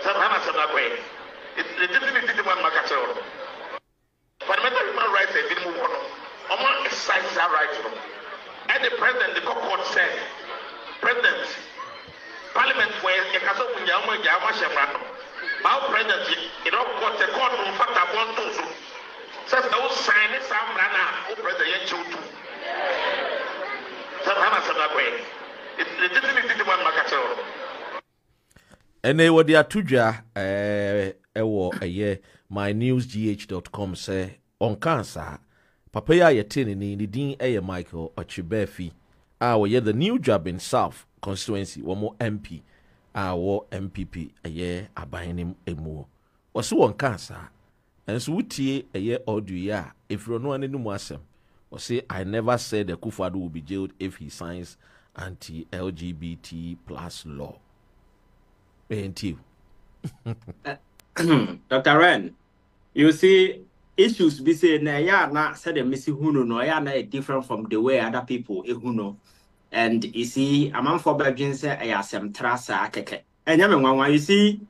It didn't one Macachero. Fundamental human rights have been moved on. Among exercises are right. And the president, the court said, President, Parliament, where a castle with Yama Shamano, our president, it all got the court on Fata Bontoso. Says those sign it, Sam Rana, who President Chutu. It didn't one Macachero. And they were there to a year mynewsgh.com say on cancer papa ya yetini ni din Michael Ochibefi we the new job in South constituency one more MP our MPP a year abanim emu was on cancer and so wutie a year audio ya if you know any asem or say I never said the Akuffo Addo will be jailed if he signs anti-LGBT plus law. Ain't you? Dr. Ren, you see, issues be say na ya na said the missy huno no ya na different from the way other people huno. And you see, a man for Belgian say I am trasa keke. And you see,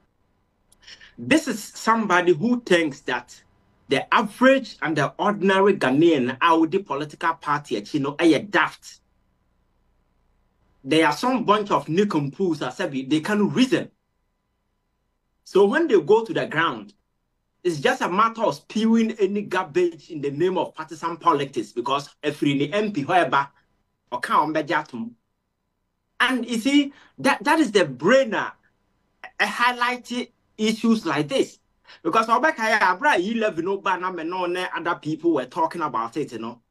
this is somebody who thinks that the average and the ordinary Ghanaian out the political party chino a daft. There are some bunch of nicompoos that say they can reason. So when they go to the ground, it's just a matter of spewing any garbage in the name of partisan politics because every MP whoever or can't be. And you see, that is the brainer highlighting issues like this. Because other people were talking about it, you know.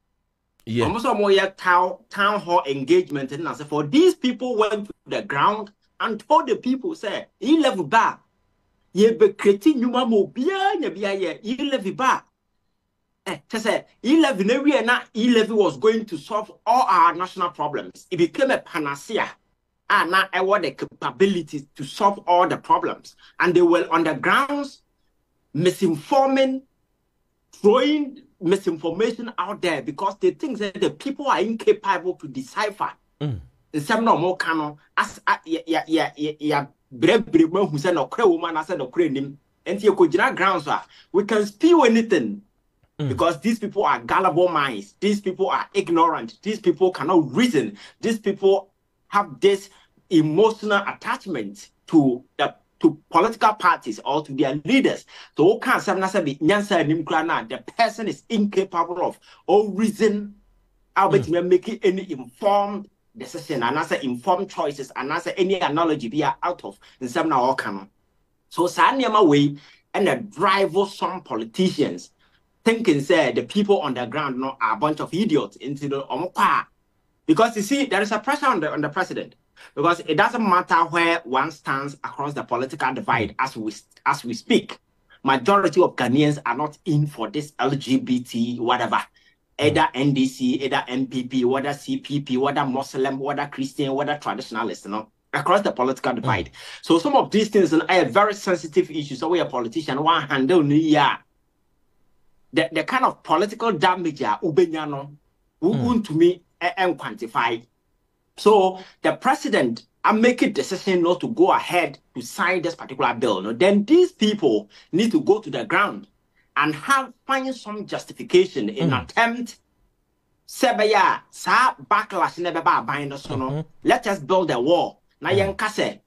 Yeah. Almost more town hall engagement and for these people went to the ground and told the people, say, he level back. Ye be creating nyuma mo bia nya bia ye E-levy ba say E-levy na we na E-levy was going to solve all our national problems. It became a panacea and now I want the capabilities to solve all the problems, and they were on the grounds misinforming, throwing misinformation out there because they think that the people are incapable to decipher some no more canon as Brebre who said no cray woman, I said no cray him, and you could grounds we can spew anything because these people are gullible minds, these people are ignorant, these people cannot reason, these people have this emotional attachment to political parties or to their leaders. So the person is incapable of all reason making any informed decision and answer informed choices and answer any analogy be out of in some now canon. So Sanyama way and the drive some politicians thinking say the people on the ground are a bunch of idiots into the ompa. Because you see, there is a pressure on the president. Because it doesn't matter where one stands across the political divide as we speak. Majority of Ghanaians are not in for this LGBT whatever. Either NDC, either MPP, whether CPP, whether Muslim, whether Christian, whether traditionalist, you know, across the political divide. So some of these things are very sensitive issues. So we are politician, one handle the kind of political damage ubenyano to me and quantify. So the president are making decision not to go ahead to sign this particular bill. No? Then these people need to go to the ground and find some justification in attempt sebaya sa backlash never bind us no. Let us build a wall. Na yankase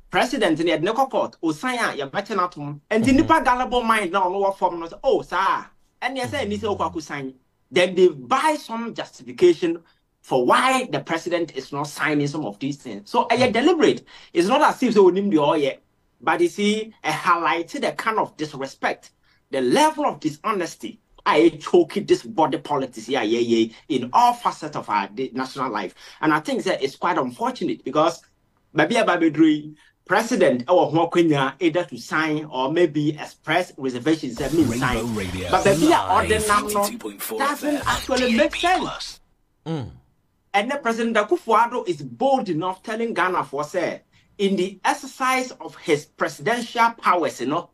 president in the court o sign ya betenatum and the nipa gullible mind now no form no oh sir and you say ni say okwaku sign. Then they buy some justification for why the president is not signing some of these things. So deliberate. It's not as if they will name the all yet, but you see highlighted the kind of disrespect, the level of dishonesty. I choke this body politics in all facets of our national life. And I think that it's quite unfortunate because maybe a baby president or either to sign or maybe express reservations that mean sign. But maybe doesn't actually make sense. And the President Akuffo Addo is bold enough telling Ghana for say in the exercise of his presidential powers, you know,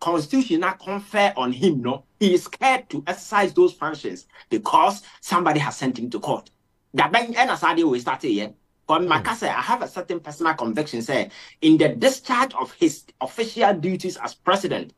constitution not confer on him, no, he is scared to exercise those functions because somebody has sent him to court. That bank and Asadi will start here. I have a certain personal conviction, say, in the discharge of his official duties as president,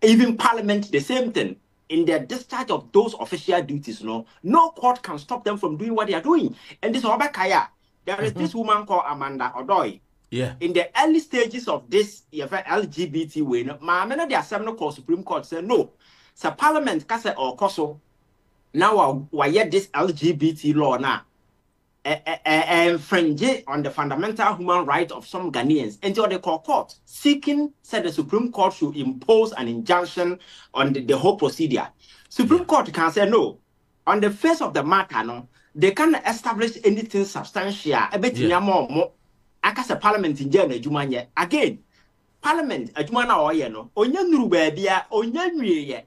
even parliament, the same thing. In the discharge of those official duties, no court can stop them from doing what they are doing. And this Obakaya, there is this woman called Amanda Odoi. Yeah. In the early stages of this LGBT way, my men the Assembly Court, Supreme Court said no. So Parliament can say or Koso. Now why this LGBT law now? Infringe on the fundamental human right of some Ghanaians until the court seeking said the Supreme Court should impose an injunction on the whole procedure. Supreme Court can say no. On the face of the matter, no, they can't establish anything substantial. A bit more. I can say Parliament in Jumanya again. Parliament, a Jumana or no, Onya Nurubia, Onya Nuye.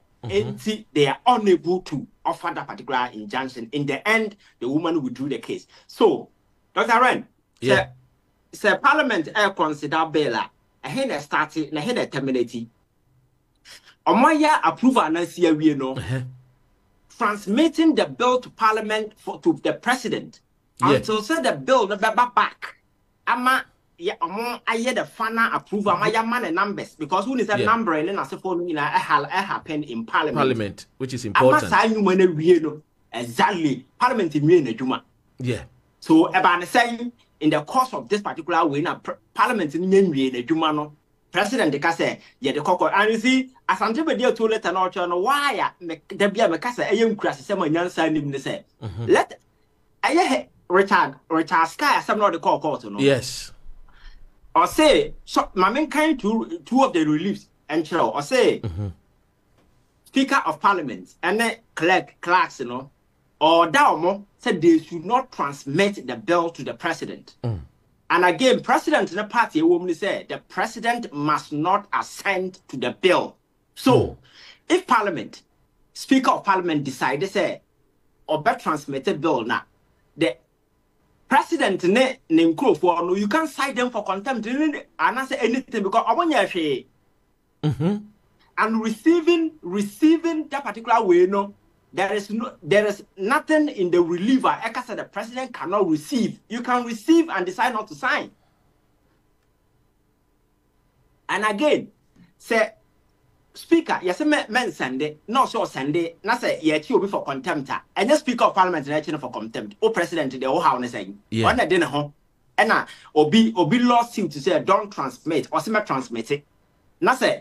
They are unable to offer that particular injunction. In the end, the woman withdrew the case. So, Dr. Ren, say Parliament consider Bella. I had a starting, I had a terminating. Omaya approve anansia we know. Transmitting the bill to Parliament to the President until say the bill the back. Ama I had a final approval. My man and numbers because who is a number and then I suppose happen in Parliament, which is important. Exactly, Parliament in Juma. Yeah. So about saying in the course of this particular way, Parliament in Juma, President de Cassa, the cocoa, and you see, as I'm to two letter no why there be a Macassa, a young crass, someone young sign him to say. Let I Richard Sky, some not the court. Yes. Or say, so my main kind two of the reliefs and show, or say, Speaker of Parliament and then clerks, or Daumo said they should not transmit the bill to the President. And again, President in the party woman said the President must not assent to the bill. So, if Parliament, Speaker of Parliament decided say, or better transmitted bill now, the President name for no, you can't cite them for contempt and answer anything because I want you to and receiving that particular way, there is nothing in the reliever. Eka said the president cannot receive. You can receive and decide not to sign. And again, say Speaker, yes, men send it, not so send it. Not say you be for contempt. And the Speaker of Parliament is for contempt. O President, the whole house saying, one that didn't home. And obi lawsuit to say don't transmit or semi transmit it. Not say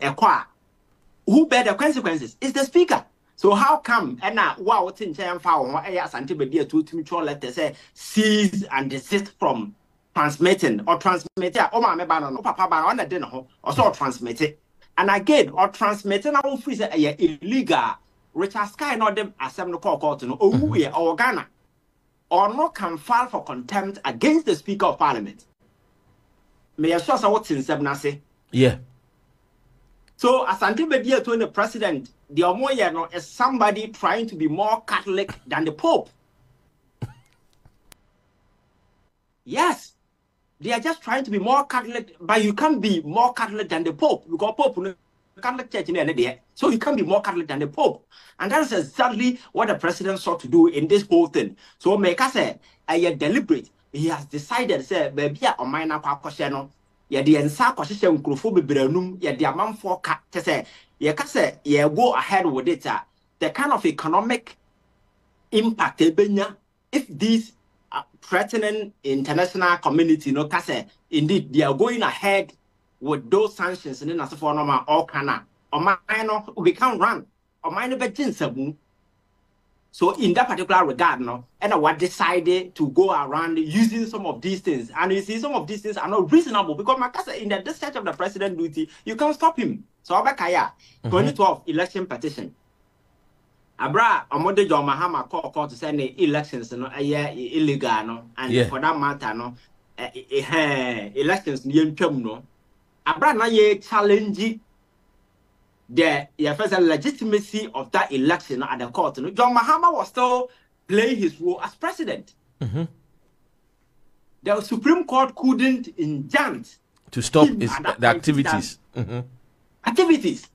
who bear the consequences is the Speaker. So how come and now wow it's in chain foul as antibody to mutual letter say cease and desist from transmitting or transmit or my banner or papa banner on the dinner or so transmit it. And again, or transmitting our free illegal. Richard Sky not them assembly court or Ghana or not can file for contempt against the Speaker of Parliament. May I show us what's in Sebnase? Yeah. So as antibody to the president, the Omoyano is somebody trying to be more Catholic than the Pope. Yes. They are just trying to be more Catholic, but you can't be more Catholic than the Pope because Pope Catholic Church in there. So you can't be more Catholic than the Pope. And that's exactly what the president sought to do in this whole thing. So make us say, deliberate. He has decided, say, baby, on my question, the answer question Akuffo Addo, the amount for cat to say, go ahead with it. The kind of economic impact if these threatening international community, indeed, they are going ahead with those sanctions and then as for normal all cana or minor we can't run or minor bedin. So in that particular regard, and what decided to go around using some of these things, and you see some of these things are not reasonable because Makasa in the discharge of the president duty, you can't stop him. So Abakaya 2012 election petition. Abra Amode John Mahama call to send the elections illegal and for that matter elections Abra na ye challenge the first legitimacy of that election at the court. John Mahama was still playing his role as president. The Supreme Court couldn't injunct to stop the activities. Activities.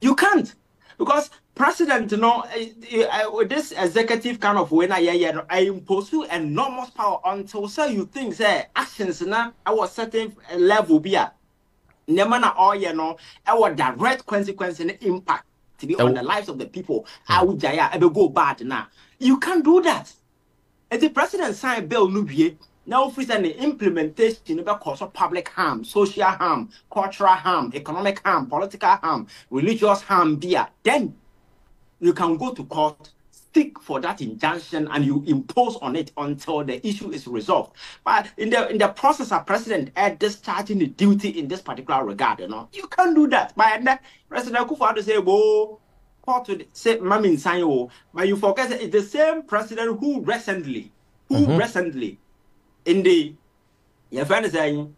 You can't. Because president, with this executive kind of way, I impose you enormous power until so you think say actions now our certain level be a nemana or our direct consequence and impact to be on the lives of the people. How would ever go bad now? You can't do that. If the president signed bill Nubier, now if it's an implementation of cause of public harm, social harm, cultural harm, economic harm, political harm, religious harm, then you can go to court, stick for that injunction, and you impose on it until the issue is resolved. But in the process, a president discharging the duty in this particular regard, you can't do that. But President Akuffo Addo say, "Whoa." Court to say, "Mami Nsanyo," but you forget that it's the same president who recently in the your friend is saying,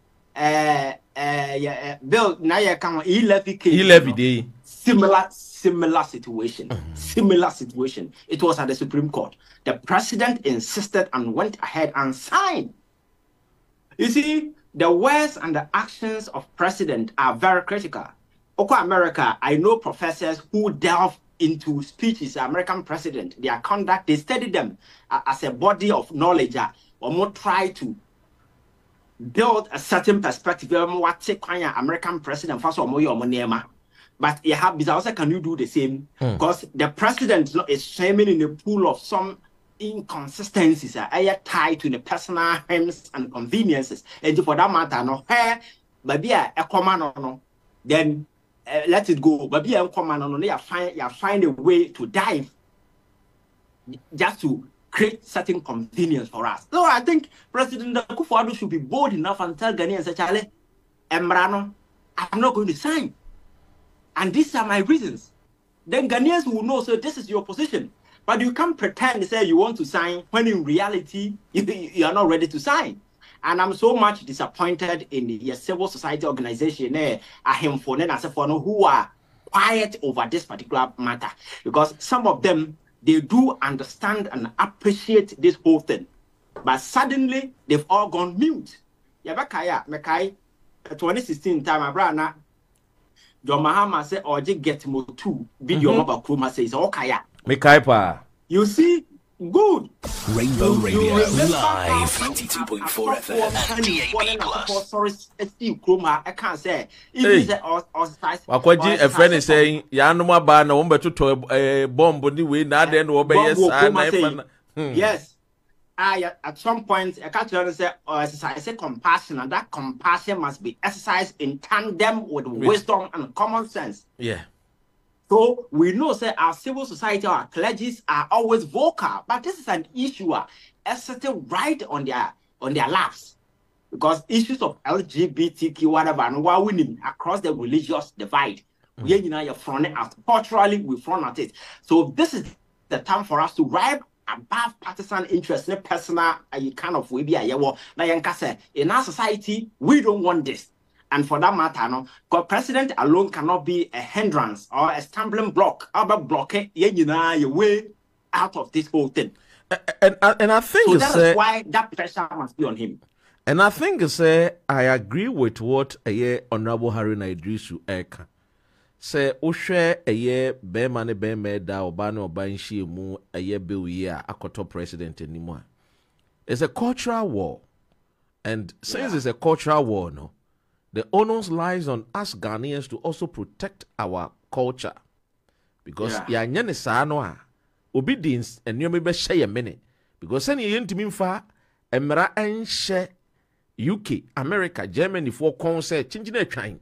Bill, now you come 11 day. Similar situation. Similar situation. It was at the Supreme Court. The president insisted and went ahead and signed. You see, the words and the actions of president are very critical. America, I know professors who delve into speeches, American president, their conduct, they study them as a body of knowledge, or more try to build a certain perspective. What American president first or more, but you have also can you do the same? Because the president is swimming in a pool of some inconsistencies tied to the personal aims and conveniences. And for that matter, maybe a command then let it go. But be a command you find a way to dive just to create certain convenience for us. So I think President Akuffo Addo should be bold enough and tell Ghanaians, Charlie, Emrano, I'm not going to sign. And these are my reasons. Then Ghanaians will know, so this is your position. But you can't pretend to say you want to sign when in reality you are not ready to sign. And I'm so much disappointed in the civil society organization who are quiet over this particular matter. Because some of them, they do understand and appreciate this whole thing. But suddenly, they've all gone mute. Yabakaya, Mekai, 2016 time, Abrana, John Mahama said, or get more two video about Kruma says, okay. Mekai pa. You see, good. Rainbow Radio Live 92.4 FM. Sorry, Steve Kruma, I can't say. If Wakwaji, a friend is saying, Yanuma Ban, to bomb, we not then obey. Yes. At some point, I can't say exercise compassion, and that compassion must be exercised in tandem with wisdom and common sense. Yeah. So we know that our civil society, our clergies are always vocal, but this is an issue asserted right on their laps, because issues of LGBTQ whatever and we're winning across the religious divide. We are front out culturally, we front at it. So this is the time for us to rise above partisan interest, personal kind of way. In our society, we don't want this. And for that matter, because president alone cannot be a hindrance or a stumbling block, blocking your way out of this whole thing. And I think so that is why that pressure must be on him. And I think I agree with what Honorable Harry Naidrisu Eka say. Oshe Bema ne Bema da Obano Obanshi mu bill year akoto president anymore. It's a cultural war, and since it's a cultural war, the onus lies on us Ghanaians to also protect our culture. Because ya nyane sa no a obedience and you may share a minute. Because send you into me fa emra enhye UK, America, Germany for concert changing a train.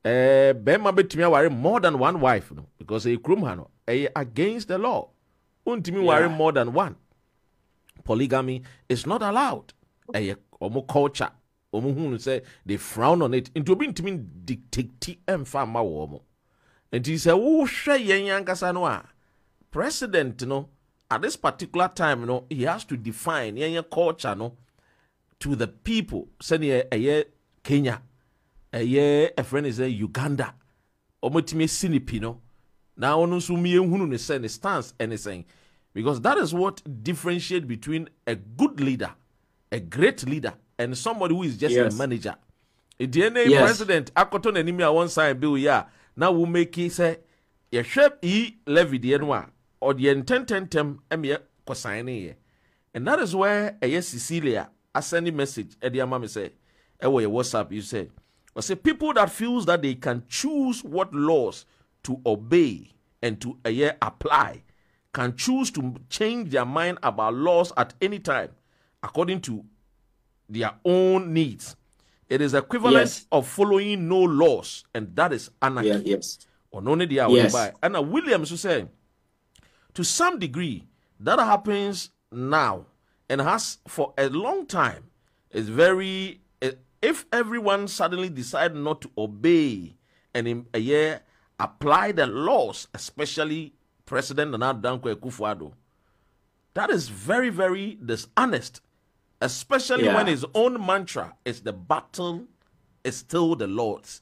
Bema betimi worry more than one wife, because a krum against the law. Untimi worry more than one. Polygamy is not allowed. Omo culture. Say they frown on it into being to mean dictate and farmer woman. And he said, "Oh, share Yangasanoa. President, at this particular time, he has to define your culture, to the people. Send a year Kenya, a year a friend is a Uganda, Omotime Sinipino. Now, on Sumi Hunu send a stance anything, because that is what differentiates between a good leader, a great leader, and somebody who is just a manager. The DNA president, Akoton enemy on one side, Bill, now we'll make it say, yɛhwɛ yi levy deɛ no a ɔde ntɛntɛntɛm ɛmeɛ kɔsign and that is where Cecilia I send a message Eddie Amami say your WhatsApp you say people that feels that they can choose what laws to obey and to apply can choose to change their mind about laws at any time according to their own needs. It is equivalent of following no laws, and that is anarchy. Yes. And Williams was saying, to some degree, that happens now and has for a long time. It's very, if everyone suddenly decide not to obey and in a year apply the laws, especially President Akuffo Addo, that is very, very dishonest, especially when his own mantra is the battle is still the Lord's.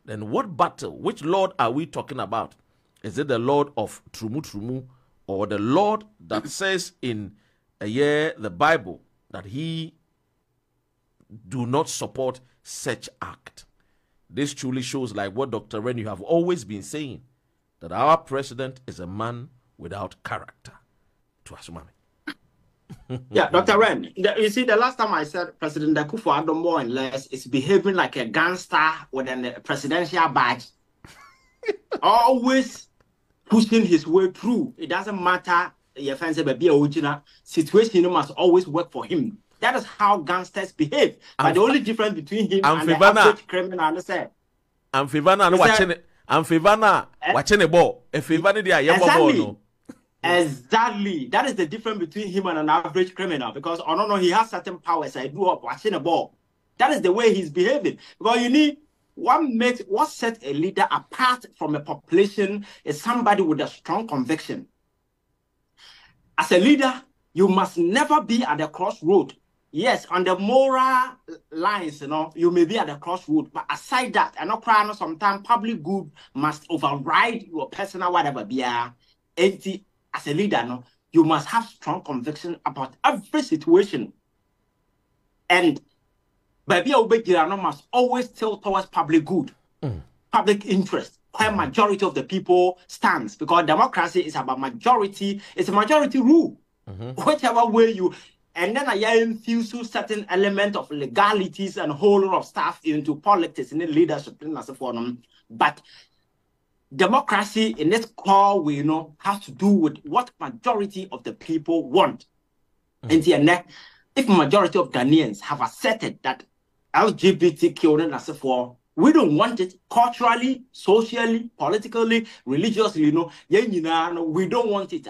Then what battle, which Lord are we talking about? Is it the Lord of Trumu, or the Lord that says in the Bible that he do not support such act? This truly shows, like what Dr. Ren, you have always been saying, that our president is a man without character. To Asumami. Yeah, Dr. Ren, you see, the last time I said President Akuffo Addo more and less is behaving like a gangster with a presidential badge. Always pushing his way through. It doesn't matter your fancy baby original situation must always work for him. That is how gangsters behave. But the only difference between him and the average criminal is that watching a ball. If exactly. That is the difference between him and an average criminal. Because I don't know, he has certain powers. I grew up watching a ball. That is the way he's behaving. Because you need what sets a leader apart from a population is somebody with a strong conviction. As a leader, you must never be at the crossroad. Yes, on the moral lines, you may be at the crossroad, but aside that, and not crying sometimes public good must override your personal whatever. As a leader, you must have strong conviction about every situation. And baby must always tilt towards public good, public interest, where majority of the people stands. Because democracy is about majority, it's a majority rule. Whichever way you, and then I infuse certain element of legalities and whole lot of stuff into politics and leadership and so forth. But democracy in its core, we has to do with what majority of the people want. And if majority of Ghanaians have accepted that LGBTQ and so forth, we don't want it culturally, socially, politically, religiously, we don't want it.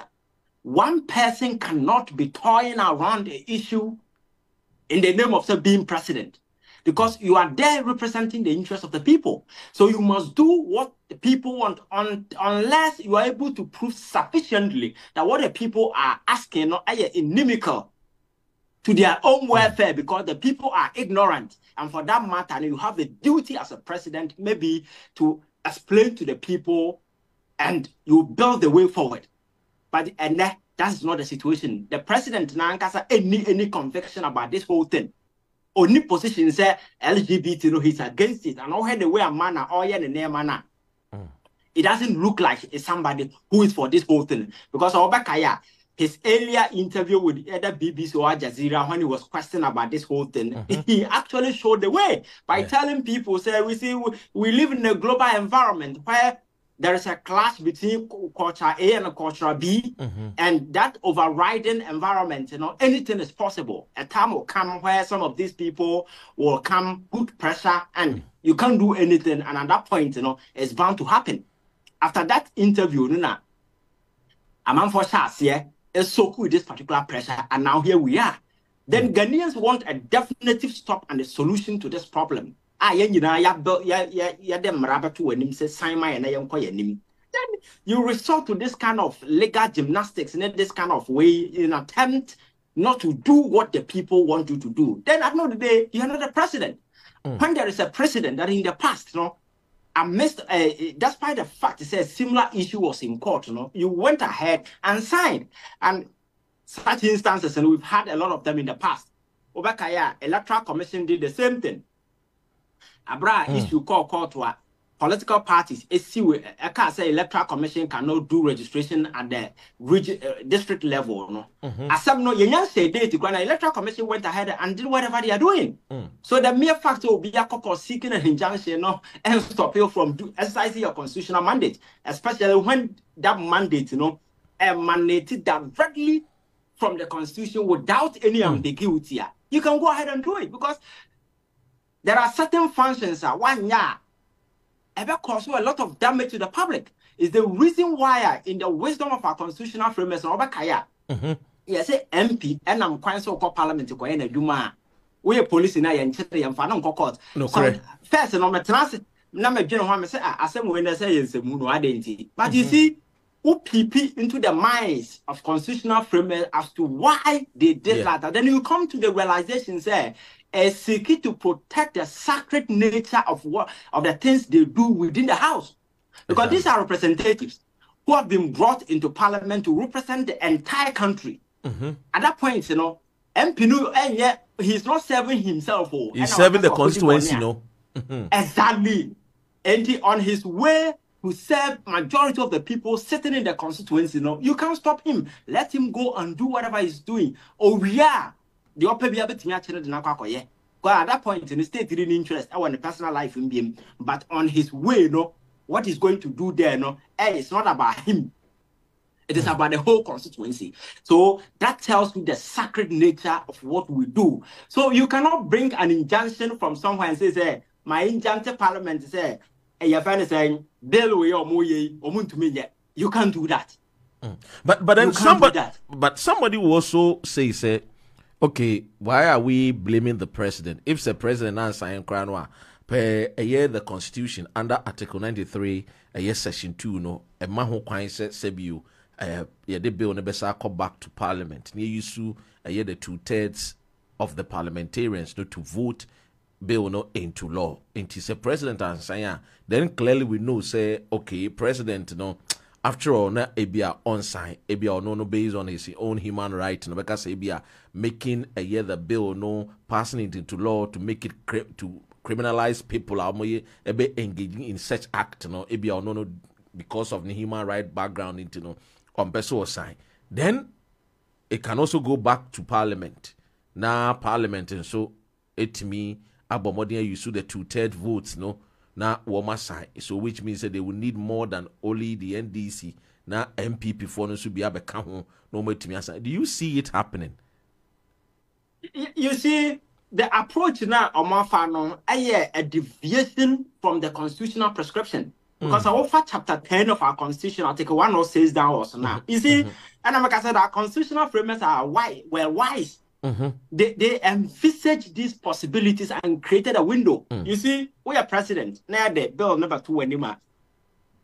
One person cannot be toying around the issue in the name of being president, because you are there representing the interests of the people. So you must do what the people want unless you are able to prove sufficiently that what the people are asking are inimical to their own welfare, because the people are ignorant. And for that matter, you have the duty as a president maybe to explain to the people and you build the way forward. But that's not the situation. The president now has any conviction about this whole thing. Only position say LGBT, he's against it. And all the way a man or the name man. It doesn't look like it's somebody who is for this whole thing. Because Obakaya, his earlier interview with either BBC or Al Jazeera, when he was questioned about this whole thing, he actually showed the way by telling people, we live in a global environment where there is a clash between culture A and culture B, and that overriding environment, anything is possible. A time will come where some of these people will come, put pressure, and you can't do anything. And at that point, it's bound to happen. After that interview, a man for Shas, is so cool with this particular pressure, and now here we are. Then Ghanaians want a definitive stop and a solution to this problem. Then you resort to this kind of legal gymnastics in this kind of way in an attempt not to do what the people want you to do. Then at the end of the day, you're not a president. When there is a president that in the past, amidst despite the fact it a similar issue was in court, you went ahead and signed. And such instances, and we've had a lot of them in the past. Obakaya, Electoral Commission did the same thing. Abra issue call to political parties, I can't say electoral commission cannot do registration at the district level. No, as some no, you say date when the electoral commission went ahead and did whatever they are doing. So the mere fact will be a couple seeking an injunction, no, and stop you from exercising your constitutional mandate, especially when that mandate, emanated directly from the constitution without any ambiguity. You can go ahead and do it because there are certain functions. One year. Ever cause a lot of damage to the public is the reason why in the wisdom of our constitutional framework yes MP and I'm quite so called parliament ko na dwuma we police na ye nchete ye mfa no court no first no metrans na medwene ho am say asem we na say yensemu no adenti but you see who peep into the minds of constitutional framework as to why they did that. Then you come to the realization, say, seeking to protect the sacred nature of the things they do within the house. Because these are representatives who have been brought into parliament to represent the entire country. At that point, MP, he's not serving himself. He's serving the constituency, Exactly. And on his way to serve majority of the people sitting in the constituency, you can't stop him. Let him go and do whatever he's doing. Oh yeah, the upper be able to me actually because at that point in the state didn't interest I want a personal life in him, but on his way, what he's going to do there, it's not about him. It is about the whole constituency. So that tells you the sacred nature of what we do. So you cannot bring an injunction from somewhere and say, my injunction parliament say, you're saying, you can't do that. But then somebody will also say, okay, why are we blaming the president? If the president and sign Kranwa per a year the constitution under Article 93, a year section 2, a man who quite said Sebiu, the bill never come back to parliament. Near you sue a year the 2/3 of the parliamentarians to vote bill into law. Into say president and saying, then clearly we know say okay, president after all na ebia on sign ebia no based on his own human right because ebia making a year the bill passing it into law to make it to criminalize people ebe engaging in such act ebia no because of the human right background into on person sign. Then it can also go back to parliament. Now parliament and so it me Abomodia you sue the 2/3 votes now Woma side. So which means that they will need more than only the NDC now MPP for no should be able to count no more to me. Do you see it happening? You see the approach now Omafano a deviation from the constitutional prescription. Because I offer chapter 10 of our constitution, Article 1 says that also now. You see, and I'm like I said, our constitutional frameworks are wise. They envisaged these possibilities and created a window. You see, we are president. Now the bill number 2 anymore.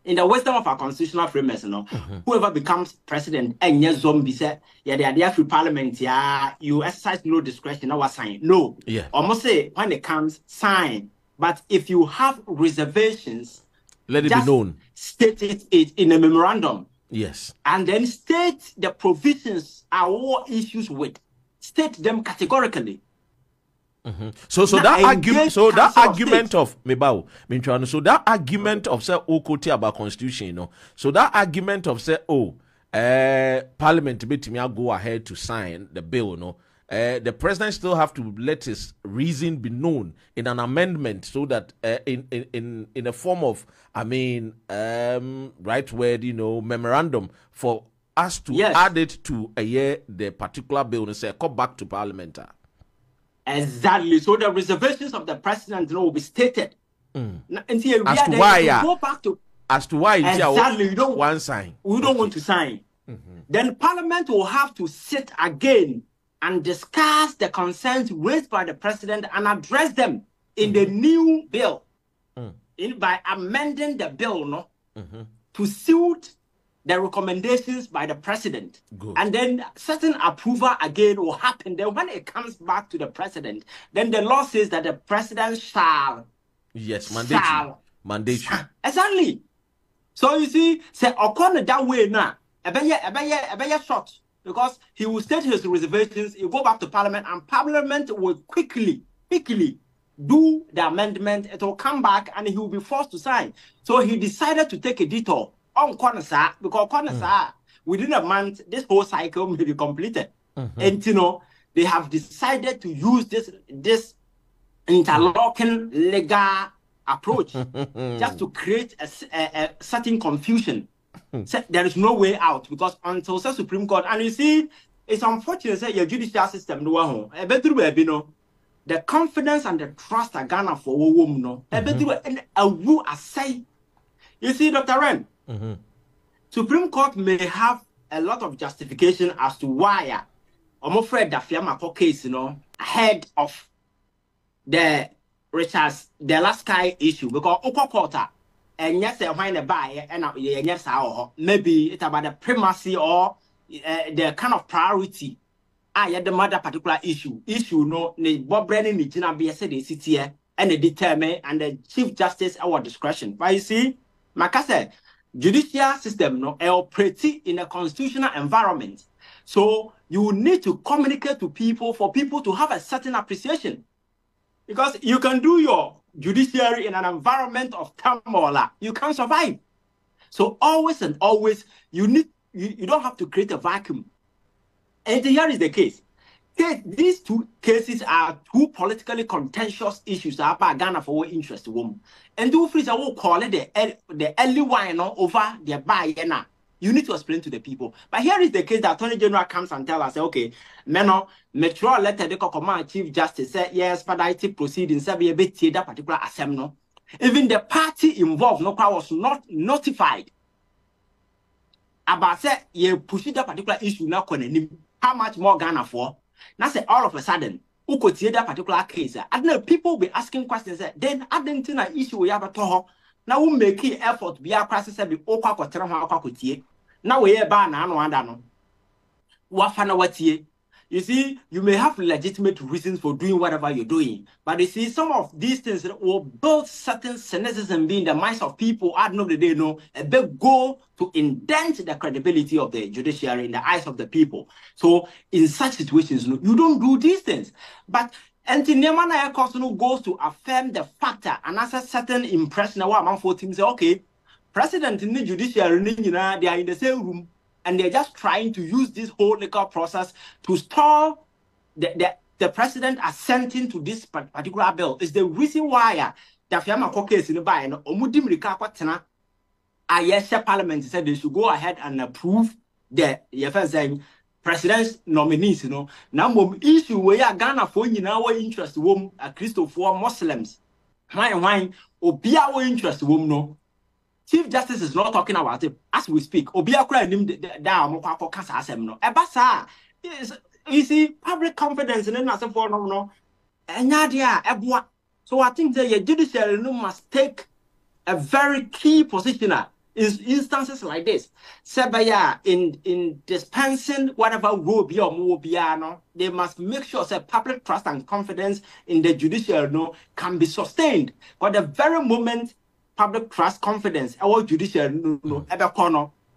In the wisdom of our constitutional frameworks, whoever becomes president and yes, zombie said, they are there through parliament. You exercise no discretion. Now sign. No. Almost say when it comes, sign. But if you have reservations, let it be known. State it in a memorandum. Yes. And then state the provisions are what issues with. State them categorically. So that argument of Mebao, so that argument of say Okoti about constitution, so that argument of say parliament bit me go ahead to sign the bill, the president still have to let his reason be known in an amendment so that in a form of right word memorandum for us to add it to the particular bill and say come back to parliament. Exactly. So the reservations of the president will be stated. As to why go back to exactly. We don't want to sign. Then parliament will have to sit again and discuss the concerns raised by the president and address them in the new bill. By amending the bill to suit the recommendations by the president. Good. And then certain approval again will happen. Then when it comes back to the president, then the law says that the president shall. Yes, mandatory. Exactly. So you see, say according that way now, a better short. Because he will state his reservations, he'll go back to parliament, and parliament will quickly do the amendment, it will come back and he will be forced to sign. So he decided to take a detour on Konasa because Konasa, within a month, this whole cycle may be completed. And they have decided to use this interlocking legal approach just to create a certain confusion. So there is no way out because until the Supreme Court, and you see, it's unfortunate that your judicial system the confidence and the trust that Ghana for women no. You see, Dr. Ren, Supreme Court may have a lot of justification as to why I'm afraid that Fiamako case, ahead of the the last guy issue because Oko Quarter and yes, when the buy and yes, maybe it's about the primacy or the kind of priority. I the mother particular issue no ne Bob Brennan ni Gina be said the city here and the determine and the Chief Justice our discretion. But you see, Makase judicial system no operate in a constitutional environment. So you need to communicate to people for people to have a certain appreciation. Because you can do your judiciary in an environment of turmoil, you can't survive. So always and always you don't have to create a vacuum. And here is the case. These two cases are two politically contentious issues about Ghana for our interest. And do freeze will call it the early wine over the buy. You need to explain to the people. But here is the case that Attorney General comes and tells us, okay, Metro letter the command Chief Justice said, yes, Fadaiti proceedings be a bit that particular assembly. Even the party involved was not notified about say you push that particular issue now. How much more Ghana for? Now say all of a sudden, who could see that particular case? I don't know, people will be asking questions. Then I didn't think an issue we have a toho. Now we make an effort to be a crisis be okwa kwa now we are ban no. Wafana watie. You see, you may have legitimate reasons for doing whatever you're doing, but you see, some of these things will build certain cynicism in the minds of people. At the end of the day, a big goal to indent the credibility of the judiciary in the eyes of the people. So, in such situations, you don't do these things. But Anti-Nemana goes to affirm the factor and as a certain impression of what among 14 say, okay, president in the judiciary, they are in the same room. And they're just trying to use this whole legal process to stall the president assenting to this particular bill. Is the reason why the Fiamako case in the buy and Omudim Rikapatana, Parliament said they should go ahead and approve the president's nominees. Now, issue where Ghana for our interest, a Christopher Muslims. Why, Obia interest, no. Chief Justice is not talking about it as we speak. Obiakura nim down kasa asem no. Ebasa you see public confidence in the for no. Enyadia ebwa. So I think the judiciary must take a very key position in instances like this. Sebaya in dispensing whatever rule be or more no, they must make sure that public trust and confidence in the judiciary can be sustained. But the very moment public trust, confidence, our judiciary,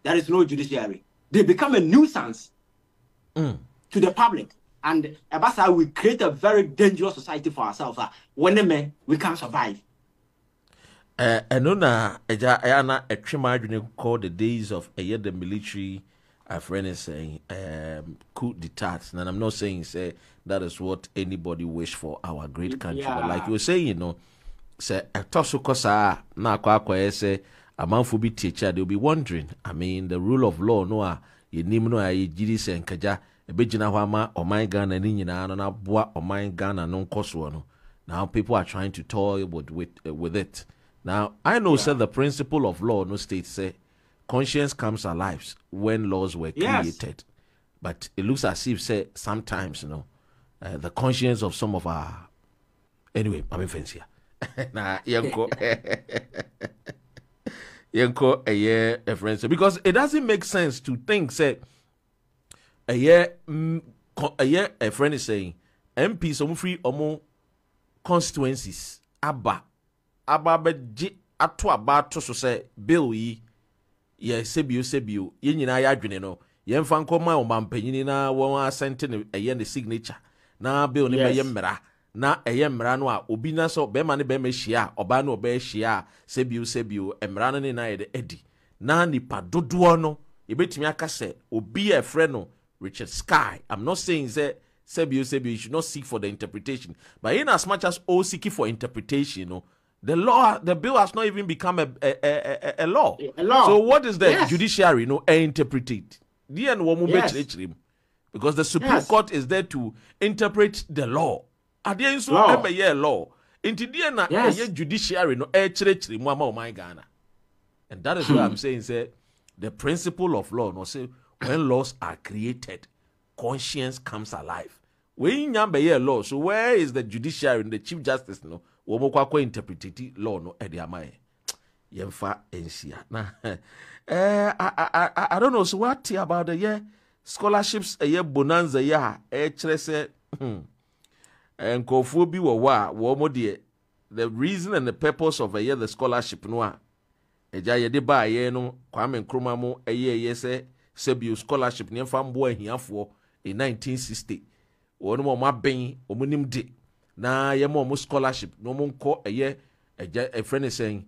there is no judiciary. They become a nuisance to the public. And Abasa, we create a very dangerous society for ourselves. When we can't survive. Enona, Ayana, a trimmer called the days of a year the military, a friend is saying, coup d'etat. And I'm not saying, say, that is what anybody wish for our great country. But like you were saying, say a tosukosa na kwa say a man for be teacher, they'll be wondering. I mean, the rule of law, no, ye nim no ye jiri se nkaja, e bejina wama o my Ghana ni nyina na boa o my Ghana no nkoswo no. Now people are trying to toy with it. Now I know said the principle of law no state say conscience comes alive when laws were created. But it looks as if say sometimes the conscience of some of our anyway, I'm fancy. Nah, yanko a year a friend because it doesn't make sense to think say a year a friend is saying MP some free omo constituencies aba beji ato aba to so say bill yi ye sebio ye nyina ya adwene no ye mfa nkoma o mampanyini na won asente ne a year the signature na bill ne be ye mmera na eye mmara no a obi na so be ma ne be ma hia oba na oba hia sebio mmara no ne na ye de edi na nipa dodo no ebetimi aka se obi e frɛ no Richard Sky. I'm not saying that sebio you should not seek for the interpretation, but in as much as all seeking for interpretation, the bill has not even become a law. So what is the judiciary interpret it? Because the Supreme Court is there to interpret the law. At the end, law. Into the judiciary Ghana. And that is why I'm saying the principle of law. No, say when laws are created, conscience comes alive. When you law, so where is the judiciary and the Chief Justice? No, we interpret law no ediamaye. Yemfa ensia. I don't know. So what about the scholarships? Bonanza say and kofu bi wa the reason and the purpose of the scholarship no eja yede ba no Kwame Nkrumah mo say sebio scholarship ne fambo ahiafo in 1960 wonu mo maben omunim de na ye mo scholarship no mo nko a friend saying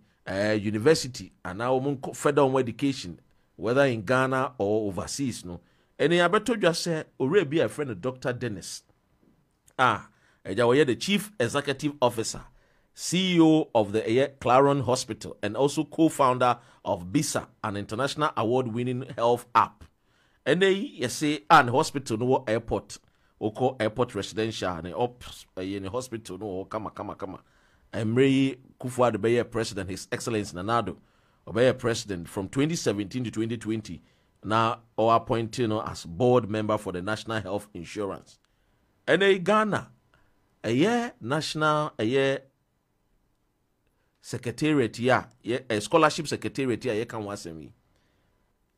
university and now mo further education whether in Ghana or overseas no ene abeto dwa say ore bi a friend Dr. Dennis eja we the chief executive officer CEO of the Claron Hospital and also co-founder of BISA, an international award-winning health app. And they say an hospital no airport, or airport residential, and in a hospital no kama. Akuffo Addo be president, His Excellency Nanado, be president from 2017 to 2020. Now, or appointed as board member for the National Health Insurance. And Ghana, national secretariat a scholarship secretariat ye kan wasemi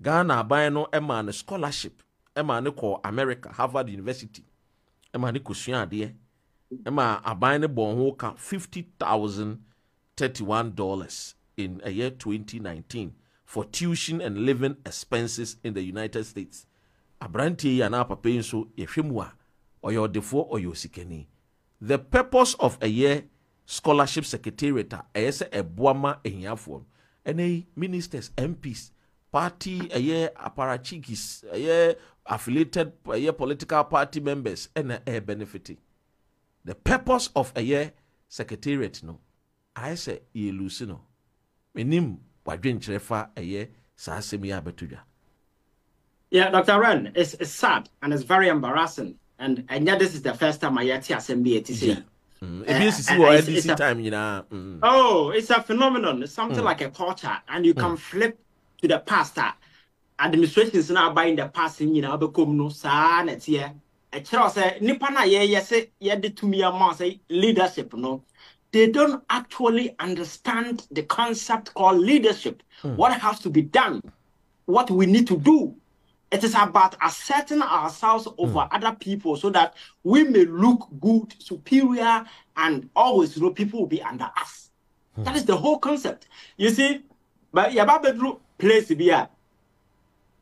Ghana aban no no scholarship no call America Harvard University no kosua ade aban no bon ho ka $50,031 in a year 2019 for tuition and living expenses in the United States. Abrantie ya na papa nso yehwemu a oyo defo oyo sikani. The purpose of a year scholarship secretariat ayese eboama ehiafo ene ministers MPs party apparatchiks affiliated political party members and benefiting. The purpose of a year secretariat no ayese yelusi no menim wadwenkyerɛfa saa asɛm yi abetudwa. Yeah, Dr. Ren, it's sad and it's very embarrassing, and yet this is the first time I hear assembly to say. Oh, it's a phenomenon. It's something like a culture, and you can flip to the past. Administration is now buying the past, become no san. It's here. A child say, Nipana, yes, did to me a say leadership. No, they don't actually understand the concept called leadership. What has to be done, what we need to do. It is about asserting ourselves over other people so that we may look good, superior, and always, people will be under us. That is the whole concept. You see, but Yababedru place here.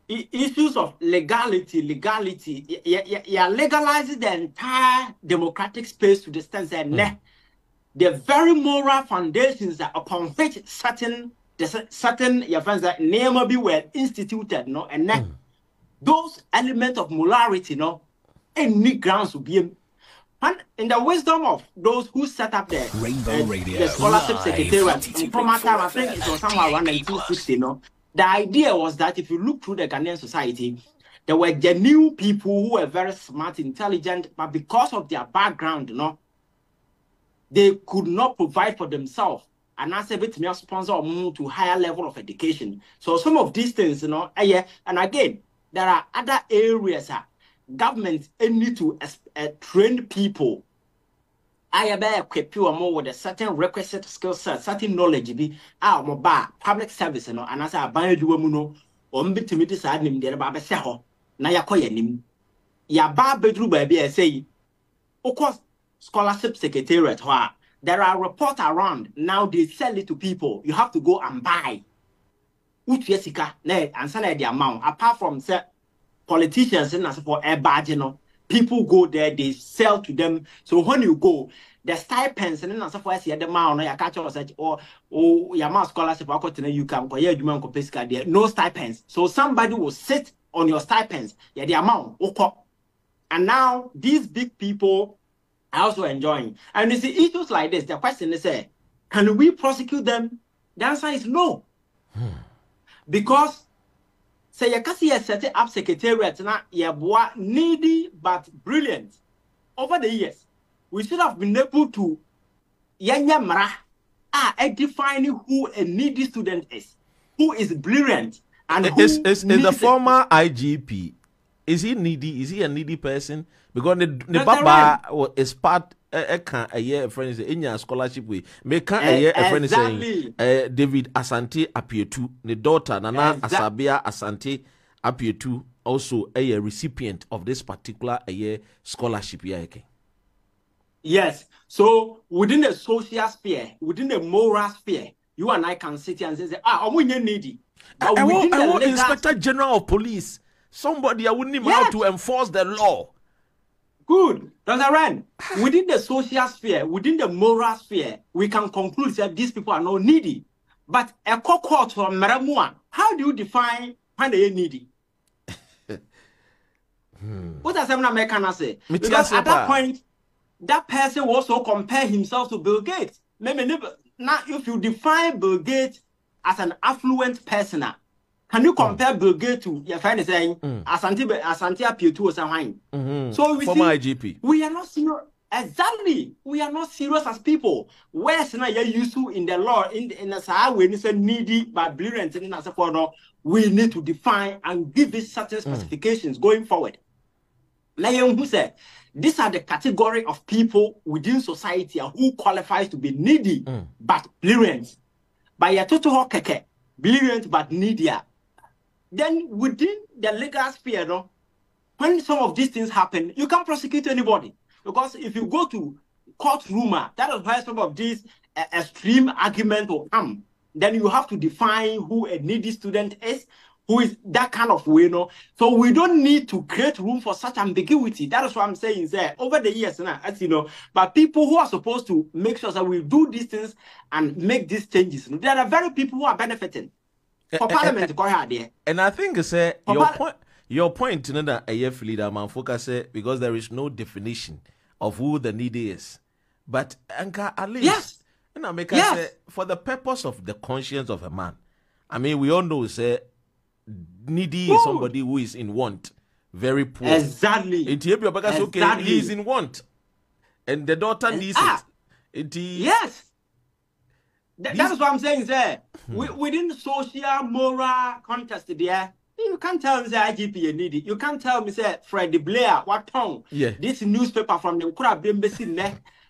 Issues of legality, legalizing the entire democratic space to the extent that the very moral foundations that upon which certain your friends that name be were instituted, and those elements of morality, any grounds will be. And in the wisdom of those who set up the scholarship secretariat, I think it was somewhere around 1960, the idea was that if you look through the Ghanaian society, there were genuine people who were very smart, intelligent, but because of their background, they could not provide for themselves. And as a bit more sponsor or move to higher level of education. So some of these things, and again, there are other areas governments need to train people. I equip you more with a certain requisite skill set, certain knowledge. Be public service, and as I buy you to me decide him there about Saho. Nayakoya nim. Ya bar bedroom baby, I say, of course, scholarship secretariat. There are reports around now, they sell it to people. You have to go and buy. Jessica, and sell the amount apart from politicians and for a badge, People go there, they sell to them. So when you go, the stipends and then as far as the amount, or your catch or your mass scholarship, you can go here, you man pesca there, no stipends. So somebody will sit on your stipends, yeah, the amount, okay. And now these big people are also enjoying. And you see issues like this, the question is, can we prosecute them? The answer is no. Because say you can see a set up secretariat now, you're needy but brilliant. Over the years, we should have been able to define who a needy student is, who is brilliant, and who is the former IGP. Is he needy? Is he a needy person? Because the Baba is part a year friend say in your scholarship way. Make a year a friend saying David Asante Apietu, the daughter Nana Asabia Asante Apietu, also a recipient of this particular a year scholarship year. Yes. So within the social sphere, within the moral sphere, you and I can sit here and say, I'm needy. But I want Inspector General of Police. Somebody I wouldn't know how to enforce the law. Good. Dr. Ren, within the social sphere, within the moral sphere, we can conclude that these people are not needy. But a cohort from Maramua, how do you define when they are needy? What does American say? Because at that point, that person will also compare himself to Bill Gates. Now, if you define Bill Gates as an affluent person, can you compare Bill Gates to your friend saying Asante Apietu or something? So we former see, IGP. we are not serious. Exactly, we are not serious as people. Where's now you're used to in the law in the when it's needy but brilliant and as a we need to define and give it certain specifications going forward. Like who said, these are the category of people within society who qualifies to be needy but brilliant. By a total keke, brilliant but needy. Then within the legal sphere, no, when some of these things happen, you can't prosecute anybody. Because if you go to courtroom, that is why some of these extreme arguments will come. Then you have to define who a needy student is, who is that kind of way, no. So we don't need to create room for such ambiguity. That is what I'm saying there. Over the years, as you know, but people who are supposed to make sure that we do these things and make these changes, there are very people who are benefiting. For Parliament, go ahead there. And I think your point, you know, that a year leader man focus because there is no definition of who the needy is. But Anka at least, and I make say for the purpose of the conscience of a man. I mean, we all know say needy is somebody who is in want, very poor. Exactly. Okay, he is in want, and the daughter needs it. Yes. That's what I'm saying, sir. Within the social, moral context there, you can't tell me, say, IGP is needy. You can't tell me, say, Freddie Blair, what tongue? Yeah. This newspaper from the Ukraine embassy,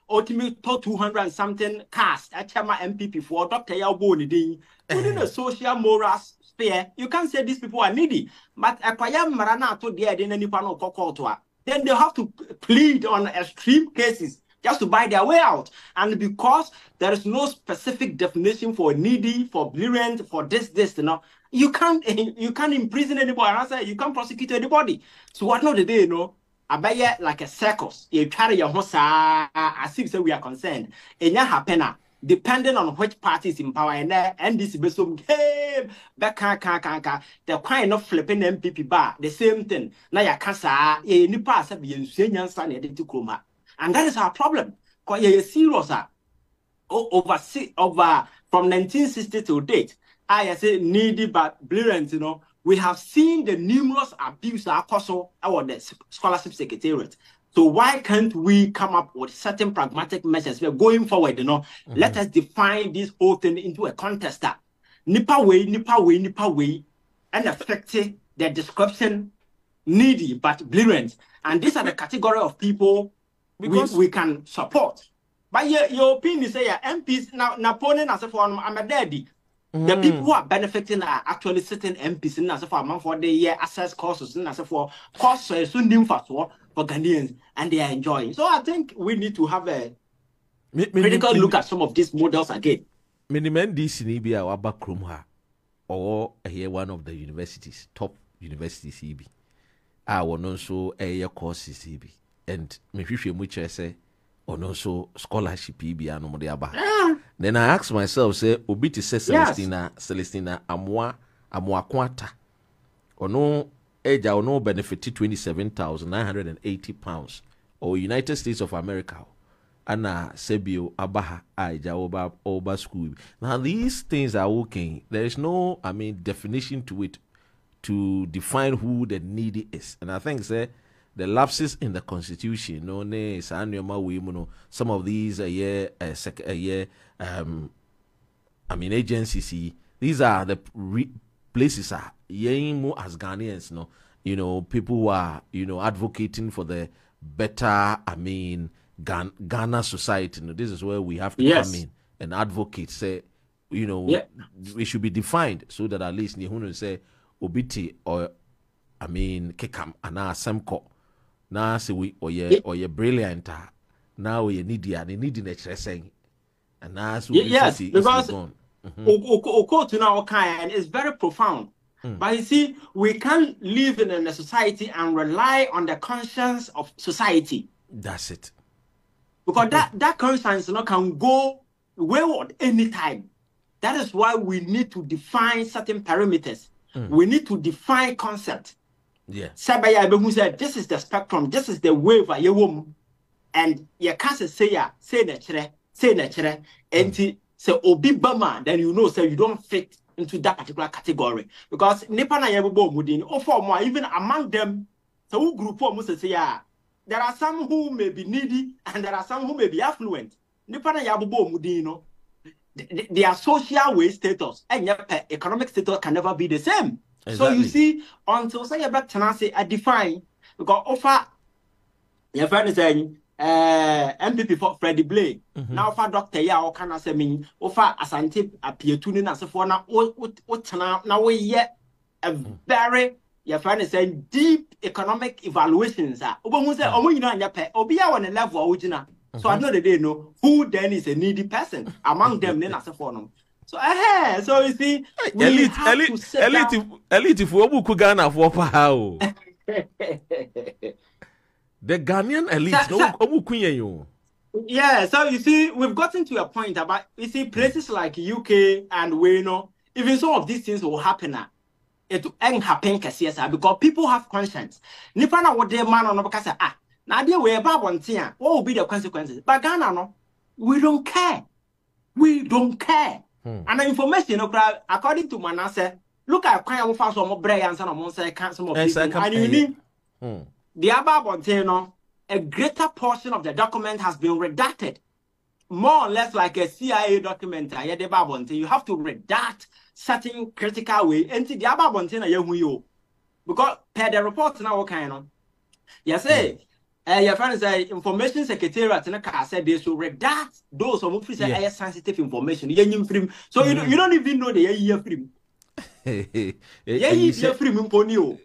ultimately 200 and something cast at Chama MPP for Dr. Yaboni. Within the social, moral sphere, you can't say these people are needy. But a Payam Marana to the then any panel cocoa. Then they have to plead on extreme cases just to buy their way out. And because there is no specific definition for needy, for brilliant, for this, you know, you can't imprison anybody. And I say you can't prosecute anybody. So what not the day, you know, I buy it like a circus. You carry your horse as if we are concerned. And ya happen depending on which party is in power and this is some game back the kind of flipping MPP bar, the same thing. Now ya cancer any pass be in Sunyan to Kroma. And that is our problem. Because you're serious over from 1960 to date. I say needy but brilliant, you know. We have seen the numerous abuse across our scholarship secretariat. So why can't we come up with certain pragmatic measures? We're going forward, you know. Let us define this whole thing into a contest. Nipa way, and affect the description needy but brilliant. And these are the category of people we can support. But your opinion say MPs now Napoleon as a form I'm a daddy. The people who are benefiting are actually certain MPs in as a form for the year access courses and as a for courses soon new for Ghanaians and they are enjoying. So I think we need to have a critical look at some of these models again. Miniman this Nibia or Backroom or here one of the universities, top universities EB. ono nso courses bi and mehwehwɛ mu kyerɛ sɛ ono nso scholarship bi anom de aba. Then I ask myself, say, obi te say Celestina Amwa Kwata. Ono eja ono benefited £27,980 or United States of America. Ana Sebio Abaha Aja Oba school. Now these things are working. There is no, definition to it to define who the needy is. And I think say the lapses in the constitution, some of these agencies, these are the places as Ghanaians, people who are, advocating for the better, Ghana society. This is where we have to come in and advocate, say, we should be defined so that at least Nihunu say, Obiti or, Kekam, and Semko. Now say we or ye brilliant. Now we need the nature saying, and now yes, because to now kind is very profound. But you see, we can't live in a society and rely on the conscience of society. That's it. Because that conscience can go wayward anytime. That is why we need to define certain parameters. We need to define concept. Yeah. Sabaya Behu said, this is the spectrum, this is the wave of your woman. And your can't say natural, and say Obi Bama, then say you don't fit into that particular category. Because Nipana Yabubo Mudin, or for more, even among them, so who group for Musa say, there are some who may be needy and there are some who may be affluent. Nipana Yabubo Mudino, their social way status and your economic status can never be the same. Exactly. So you see, until say about tenancy, I define because offer your friend is saying MPP for Freddie Blake. Now offer Dr. Ya or can I say me offer Asante appear tuning as a for now now we yet a very your friend is saying deep economic evaluations are you know your pet or be on a level original. So I know that they know who then is a needy person among them then as a for so so you see, elite if we book Ghana for how the Ghanaian elite no. Yeah, so you see, we've gotten to a point about you see places like UK and even some of these things will happen now. It ain't happen because people have conscience. Nipana what their man on the now they way about one thing. What will be the consequences? But Ghana no, we don't care. We don't care. And the information, according to Manasseh, look at kind of fast or brain and some of people. And you need the above one, a greater portion of the document has been redacted. More or less like a CIA document. You have to redact certain critical way. And the above one, because per the report now, what kind of yes, your friend say information secretariat in a car said they should redact those who say sensitive information. So you don't even know the year free. Yeah, free Mponio.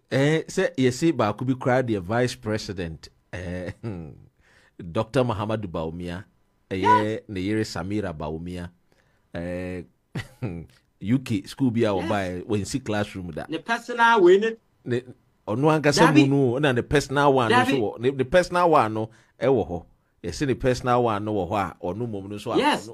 Say you see, but could be cried the vice president, Dr. Muhammad Baumia, Nayere Samira Baumia, UK school be our by when see classroom that the personal winning. On one casamunu and the personal one, the personal one no ewo. You see the personal one no or no moment so. Yes.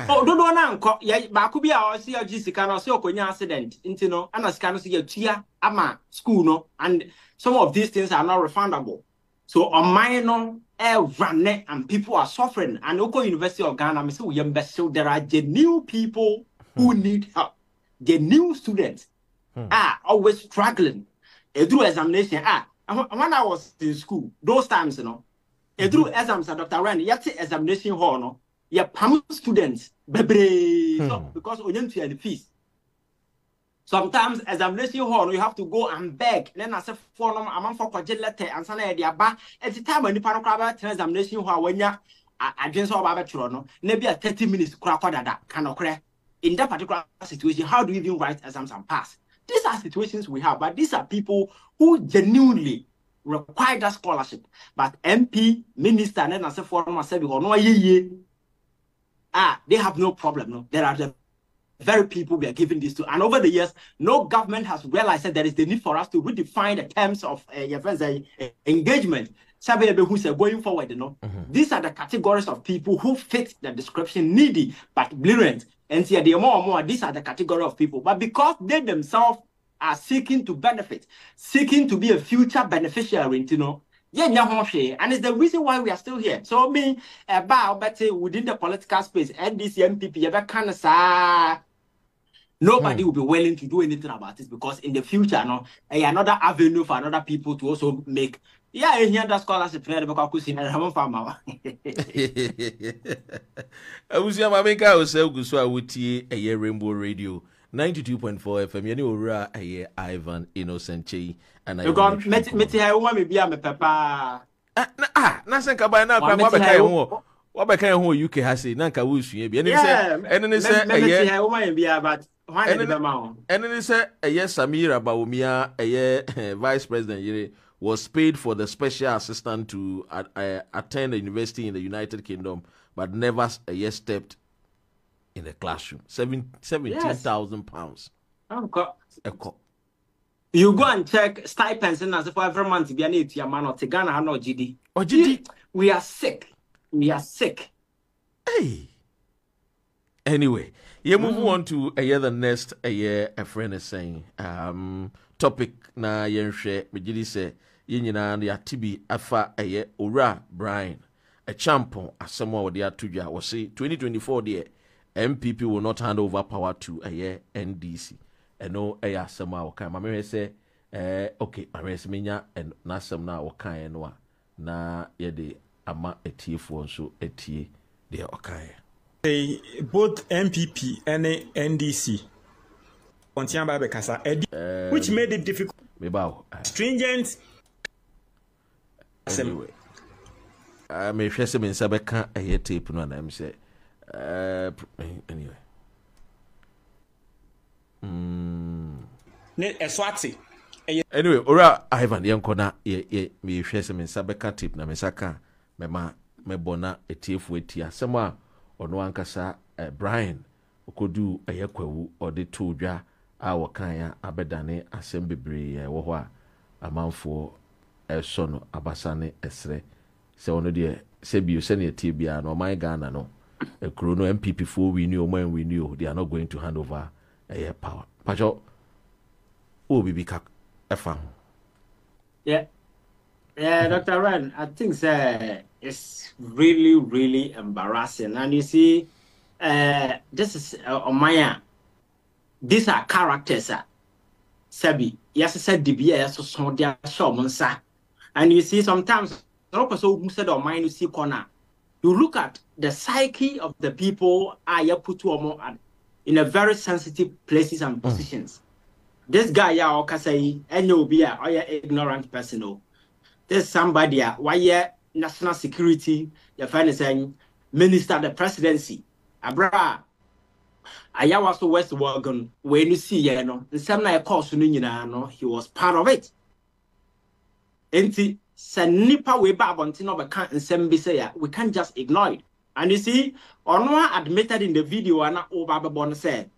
Oh, don't know. Yeah, but could be our CRG can see a accident, intino, and as can see a tia, ama, school, no, and some of these things are not refundable. So on minor air run and people are suffering. And Oko University of Ghana, so there are genuine people who need help. The new students are always struggling. Through examination, when I was in school, those times, through exams at Dr. Ren, yet examination hall, no, you pam students, because we didn't the fees. Sometimes examination hall, you have to go and beg. Then I said, for them, I'm for project letter and sana the aba. At the time when you pan examination hall, when you against all about maybe 30 minutes, that kind of crack. In that particular situation, how do you even write exams and pass? These are situations we have, but these are people who genuinely require that scholarship. But MP, minister, and then I said, they have no problem. No, there are the very people we are giving this to. And over the years, no government has realized that there is the need for us to redefine the terms of engagement. Going forward, these are the categories of people who fit the description, needy but brilliant. And see, more and more, these are the category of people. But because they themselves are seeking to benefit, seeking to be a future beneficiary, and it's the reason why we are still here. So me, within the political space, NDC, MPP, nobody will be willing to do anything about this, because in the future, another avenue for another people to also make. Yeah, here that scholarship. I was your mamma. I was so good. So I would see a year Rainbow Radio 92.4 FM. You know, a year Ivan Innocent Che and I got me be a papa. Nothing about now. What I can't hold UK has a Nanka Wushi. And then they said, and then they said, a yes, Samira Baumia, a year vice president, was paid for the special assistant to attend a university in the United Kingdom, but never a year stepped in the classroom. 17,000 pounds. You go and check stipends and as if every month be an 8 year man or Tigana no GD. Or GD. We are sick. We are sick. Hey. Anyway, you move on to a year the next a year a friend is saying topic na yen share me gidi say yenyina na tibi afa a year ora Brian a champion asemo wo de atudwa wo say 2024 there MPP will not hand over power to a year NDC. No a asemo wo kan ma say okay ma say menya na asem na wo kan no na ye de ama etiefo nso etie de okan. Both MPP and NDC which made it difficult. Stringent. Anyway, I may share some in Sabeka a year tape no I'm say anyway. Anyway, ora Ivan yankona ye me share some in Sabeka tape na mesaka me bona etiefu etia sema ono ankasa Brian okodu ayekwawu ode todwa a wakan abedane asem bebre wo ho a amanfo sono abasane esre se ono de se bio se ne tie bia no man Ghana no ekro no MPP for we knew man we knew they are not going to hand over power pacho obi bika efa. Yeah, Dr. Ren, I think it's really embarrassing. And you see, this is Omaya. These are characters. Sabi, yes, said DBS, so they are showmansa. And you see, sometimes, who said Omaya, you see, corner. You look at the psyche of the people I put to in a very sensitive places and positions. This guy, Okasai, and you'll be a ignorant person. There's somebody, why national security, your finance minister of the presidency. Abra, I was to West Wagon, when you see, and some like course, he was part of it. And see, Sanipa way back on Tino can't and Sembi say, we can't just ignore it. And you see, Onwa admitted in the video, and Obaba said,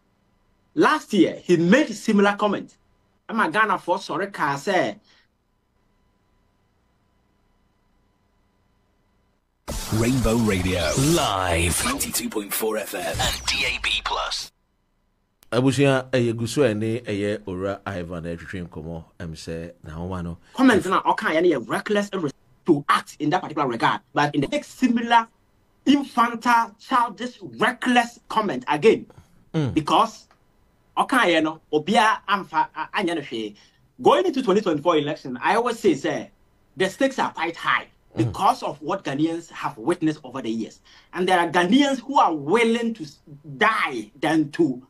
last year, he made a similar comment. I'm a Ghana for sorry, car said. Rainbow Radio live 92.4 FM and DAB+. Abusia eyeguso ene eye ora Ivan etwetwe nkomo say na homa no comment na okan ye reckless to act in that particular regard, but in the next similar infantile childish reckless comment again because okan ye no obia amfa anya no hwe going into 2024 election. I always say the stakes are quite high because of what Ghanaians have witnessed over the years. And there are Ghanaians who are willing to die than to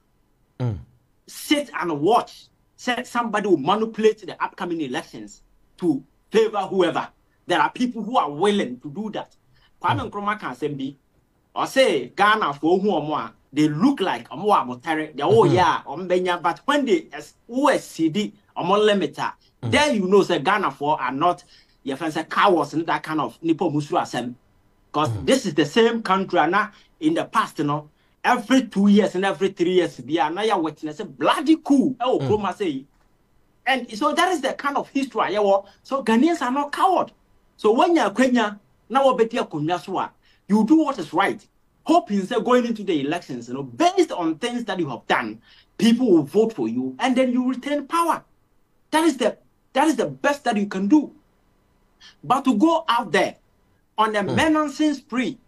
sit and watch somebody will manipulate the upcoming elections to favor whoever. There are people who are willing to do that. Kwame Nkrumah can say or say Ghana for who they look like they but when they OSCD limiter, then you know say Ghana for are not your friends are cowards and that kind of Nipo Musura sem. Because this is the same country and in the past, every 2 years and every 3 years, be another witness, a bloody coup. Oh, Chroma say. And so that is the kind of history. So Ghanaians are not coward. So when you're Kenya, now you do what is right. Hoping that going into the elections, based on things that you have done, people will vote for you, and then you retain power. That is the best that you can do. But to go out there on a menacing spree,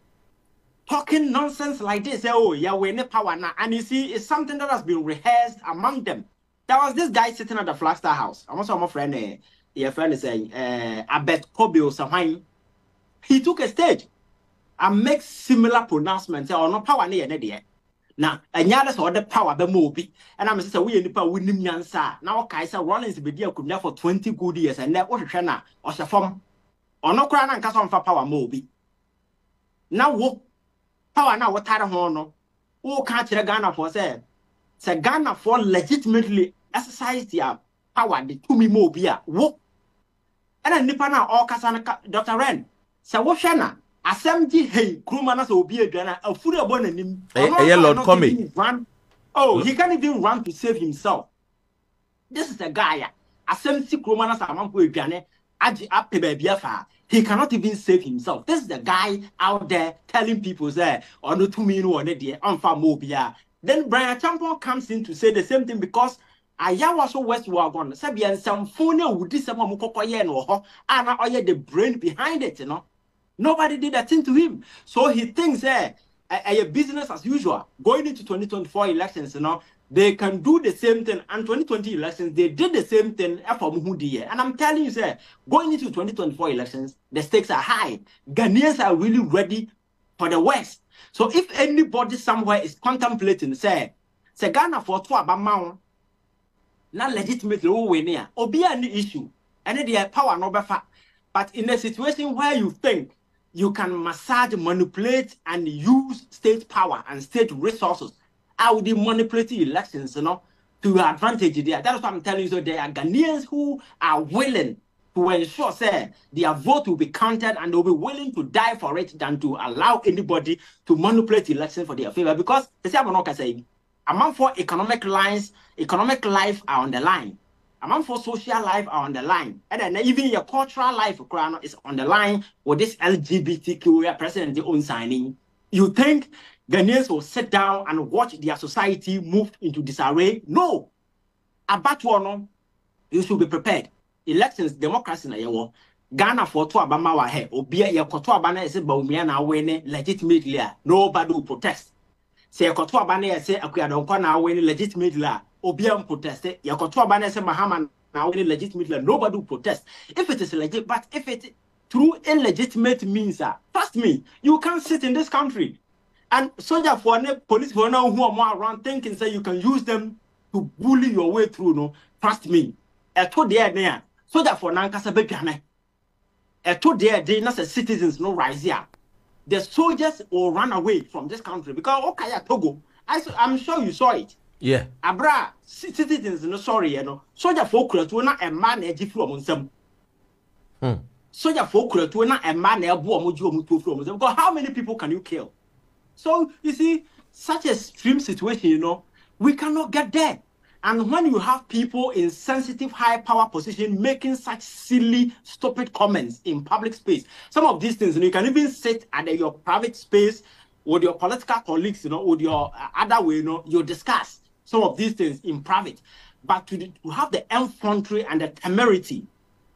talking nonsense like this, say, oh, yeah, we're in power now. And you see, it's something that has been rehearsed among them. There was this guy sitting at the Flagstaff House. I'm also my friend, your friend is saying, Abet Kobe or something. He took a stage and make similar pronouncements. Or no power near there. Now, and others or the power the movie. And I'm saying, we in the power winning Yansa. Now, Kaiser Rollins be there could there for 20 good years, and that was a trainer or a form. Or no crown and cast on for power movie. Now, what power now? What title honor? Who can't Ghana for say? Say Ghana for legitimately exercise their power, the 2 more beer. What? And then Nipana or Kasana Dr. Ren. So what Shana? Assembly, hey, Krumana will be a gunner, a food born in him. Lord coming. Oh, he can't even run to save himself. This is a guy. Assembly Krumana among who Gane, Aji up baby. He cannot even save himself. This is the guy out there telling people there, or no 2 million or dear, Mobia. Then Brian Champon comes in to say the same thing because I was so West Wagon, Sabian, some phone would this some Mukoyen or Anna or the brain behind it, Nobody did that thing to him. So he thinks a business as usual. Going into 2024 elections, they can do the same thing. And 2020 elections, they did the same thing for Muhudi. And I'm telling you, sir, going into 2024 elections, the stakes are high. Ghanaians are really ready for the West. So if anybody somewhere is contemplating, say Ghana for 2 Abamount, not legitimately winning, or be any issue, and the power no better. But in a situation where you think you can massage, manipulate, and use state power and state resources, how would you manipulate elections, to your advantage there? That's what I'm telling you. So there are Ghanaians who are willing to ensure, say, their vote will be counted and they'll be willing to die for it than to allow anybody to manipulate elections for their favor. Because, they say, I'm not saying, among for economic life are on the line. Among for social life are on the line. And then even your cultural life is on the line with this LGBTQ president own signing. You think Ghanaians will sit down and watch their society move into disarray? No. About one, you should be prepared. Elections, democracy na yewo. Ghana for 2 Abama wa he. Obia ye koto abana ese baumia na wene legitimately. Nobody will protest. Say koto abana ese Akuyadonkwa na wene legitimately. Obiam protest, Yakoto Banese Mahama now legitimately, nobody will protest. If it is legit, but if it through illegitimate means, trust me, you can't sit in this country. And soldier for police for now who are more around thinking say you can use them to bully your way through. No, trust me. I told there, soldier for Nankasa Bekane. I told there, not as citizens no rise here. The soldiers will run away from this country because okay, Togo. I'm sure you saw it. Yeah. Abra citizens no sorry, Soldier folk to not a man a from some. Soldier folk to not a man a bomb from them. Because how many people can you kill? So you see, such a extreme situation, we cannot get there. And when you have people in sensitive, high power position making such silly, stupid comments in public space, some of these things, you can even sit at your private space with your political colleagues, with your other way, you discuss some of these things in private. But to have the infantry and the temerity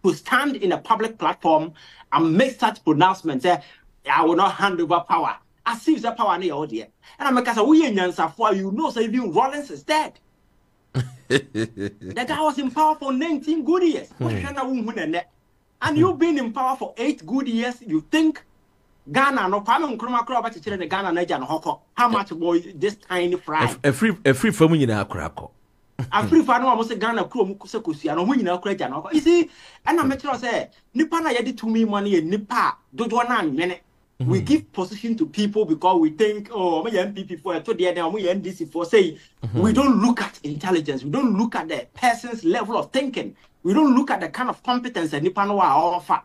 to stand in a public platform and make such pronouncements, I will not hand over power. I see the power in your dear. And I'm like, we in Yansafwa, so even Rollins is dead. That guy was in power for 19 good years. And you've been in power for 8 good years. You think Ghana no kwame nkruma kro ba chechere ne Ghana na ja no hoko. How much boy this tiny fry? A free from nyina akra ko. A free fa no am say Ghana kro mu kose kosia no ho nyina akra ja no hoko. You see, and I make sure say nipa na yedi to me money nipa dodo na nwene. We give position to people because we think, oh, I'm MPP for to the I'm NDC for say we don't look at intelligence, we don't look at the person's level of thinking, we don't look at the kind of competence that nipa no offer.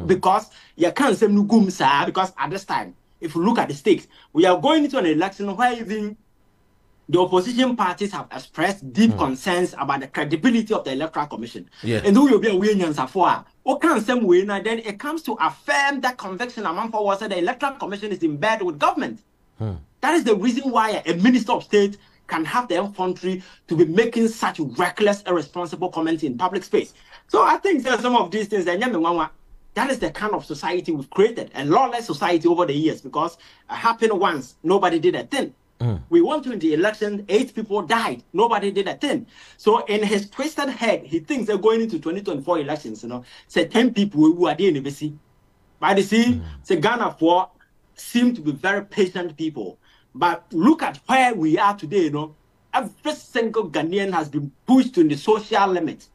Because you can't say no gum sir, because at this time if you look at the stakes, we are going into an election where even the opposition parties have expressed deep concerns about the credibility of the Electoral Commission. Yeah. And who will be a winner for? Okay, same way, and then it comes to affirm that conviction among forwards that the Electoral Commission is in bed with government. That is the reason why a Minister of State can have the infantry to be making such reckless, irresponsible comments in public space. So I think that some of these things, that is the kind of society we've created, a lawless society over the years, because it happened once, nobody did a thing. We went to the election, 8 people died, nobody did a thing. So in his twisted head, he thinks they're going into 2024 elections, say 10 people who are there in the sea. But you see, say Ghana for seem to be very patient people. But look at where we are today, every single Ghanaian has been pushed to the social limit.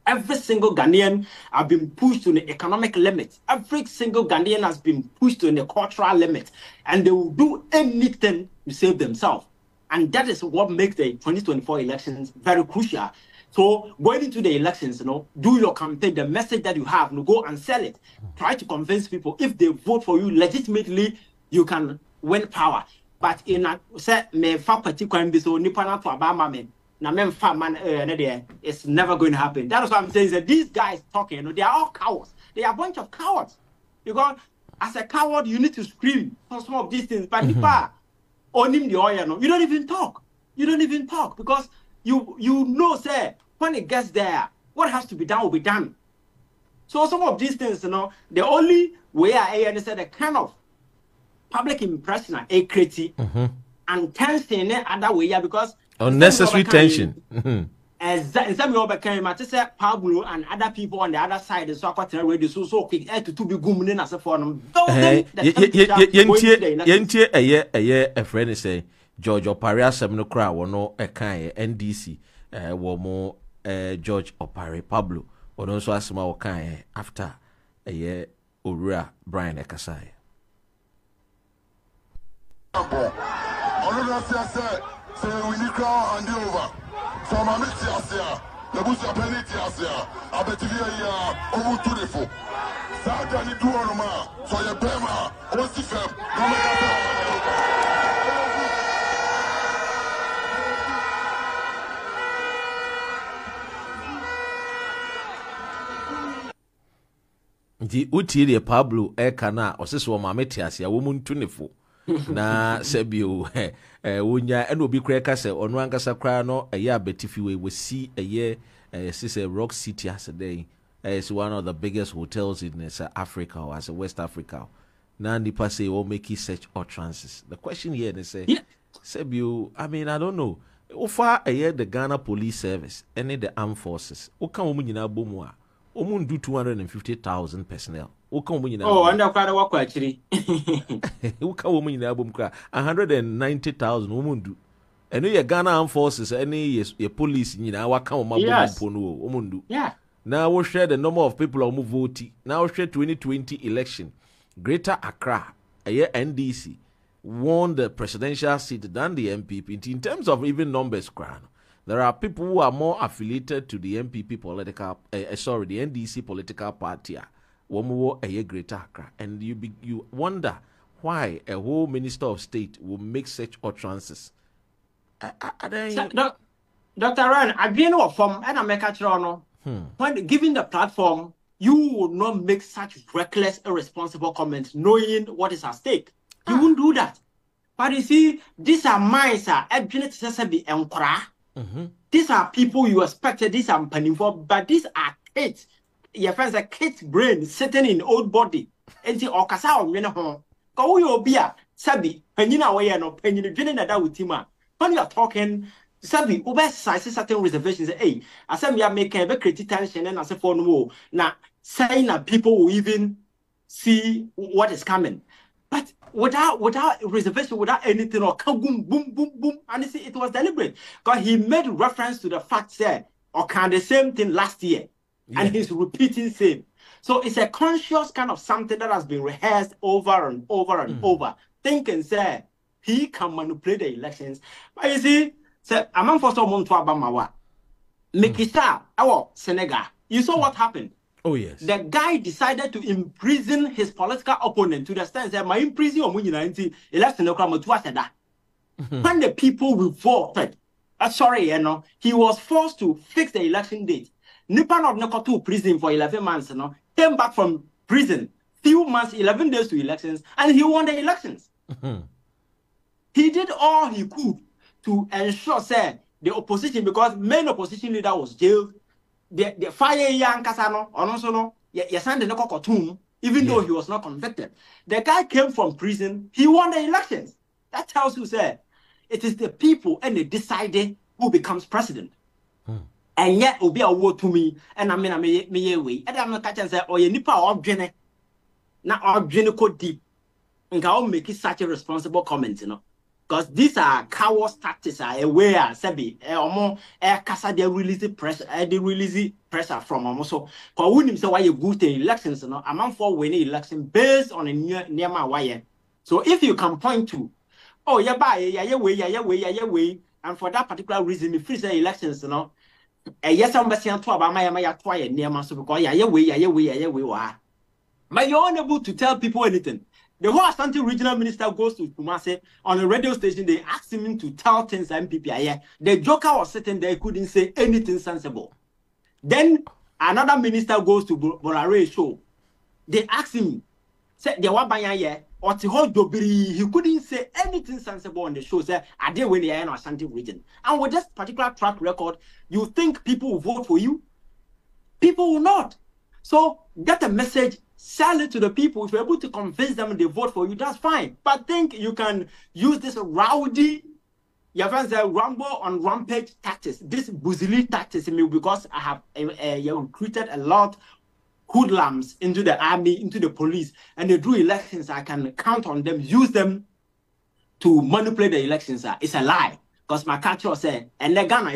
Every single Ghanaian have been pushed to the economic limit. Every single Ghanaian has been pushed to the cultural limit. And they will do anything to save themselves. And that is what makes the 2024 elections very crucial. So going into the elections, do your campaign, the message that you have, go and sell it. Try to convince people if they vote for you legitimately, you can win power. But in a set me fa particular so nipana to Obama men. Na men fa man it's never going to happen. That is what I'm saying, is that these guys talking, they are all cowards. They are a bunch of cowards. Because as a coward, you need to scream for some of these things. But nipa onim the oil, you don't even talk. You don't even talk because you know, say, when it gets there, what has to be done will be done. So some of these things, the only way I understand the kind of public impression are creative and tension other way, because unnecessary tension. As some of the say Pablo and other people on the other side, so quite ready so quick to be good as a form. A friend say George Opare Semino Cra no a kind NDC more George Opare Pablo or also a small kind after a year Ura Brian Ekasai. So we need to hand over. So I'm a Tiasia, the Bush of Penny Tiasia, I bet you over to the foot. Sadly, do on ma, so your Bema, what's the fam? The Uti Pablo Ekana, or Sister Mamma Tiasia, woman 24. Na sebio wonya eno obi kreka se ono ankasa kra no eya betifiwe we see eye say Rock City as a day is one of the biggest hotels in Africa or as a West Africa. Na nipa say will make search or trances. The question here they say sebio, I mean I don't know. Ofa eye the Ghana Police Service any the armed forces. Oka wo nyina bomu a omun do 250,000 personnel. Oh, and I've got to walk actually. Who come in the album cry 190,000 women do. And you Ghana armed forces, any police, what come on, yeah. Now we'll share the number of people who voting. Now share 2020 election. Greater Accra, a year NDC, won the presidential seat than the MPP. In terms of even numbers, there are people who are more affiliated to the MPP political, the NDC political party. A Greater Accra, and you wonder why a whole Minister of State will make such utterances. Dr. Ren, I've been from and America. When given the platform, you would not make such reckless, irresponsible comments, knowing what is at stake. You wouldn't do that. But you see, these are minds, these are people you expected. These are painful, but these are kids. Your friends a kid's brain sitting in old body. And the Okasa or Minaho. Go your beer, Sabi, Penina way and opinion, that with Tima. When you are talking, Sabi, oversize certain reservations. Hey, I said we are making a very critical tension and as a phone war. Now, saying that people will even see what is coming. But without reservation, without anything, or come boom, boom, boom, boom. And you see, it was deliberate. Because he made reference to the fact that, or can the same thing last year. Yeah. And he's repeating same. So it's a conscious kind of something that has been rehearsed over and over and over. Thinking, say, he can manipulate the elections. But you see, say, among for someone to Abamawa, Mikisa, our Senegal, you saw what happened. Oh, yes. The guy decided to imprison his political opponent to the extent that my imprison on election when the people revolted, he was forced to fix the election date. Nipa not go to prison for 11 months, came back from prison, few months, 11 days to elections, and he won the elections. He did all he could to ensure, the opposition, because main opposition leader was jailed. The fire young Kasano, no, even though he was not convicted. The guy came from prison, he won the elections. That tells you, it is the people and they decided who becomes president. And yet, will be a word to me, and I mean, me away. And I'm not catching say, oh, you nipa or Jenny. Now, our Jenny code deep. And I'll make it such a responsible comment, because these are coward tactics, aware, Sebi, or more air casa, they release pressure from almost so. Because when him say why you go to elections, among for winning election based on a near my wire. So if you can point to, oh, yeah, way, and for that particular reason, if freeze elections, yes, I'm basing on about my try near my so because way. But you're unable to tell people anything. The whole Ashanti regional minister goes to Kumasi on a radio station. They asked him to tell things MPP. The joker was sitting there, couldn't say anything sensible. Then another minister goes to Borare show. They asked him, said, "The wabanya or to hold Dobiri." He couldn't say anything sensible on the show. Say, "I did when they are in Ashanti region." And with this particular track record, you think people will vote for you? People will not. So get a message. Sell it to the people. If you're able to convince them they vote for you, that's fine. But think you can use this rowdy, your friends say rumble on rampage tactics, this buzili tactics, because I have recruited a lot hoodlums into the army, into the police, and they do elections. I can count on them, use them to manipulate the elections. It's a lie. Because my culture said, and the Ghana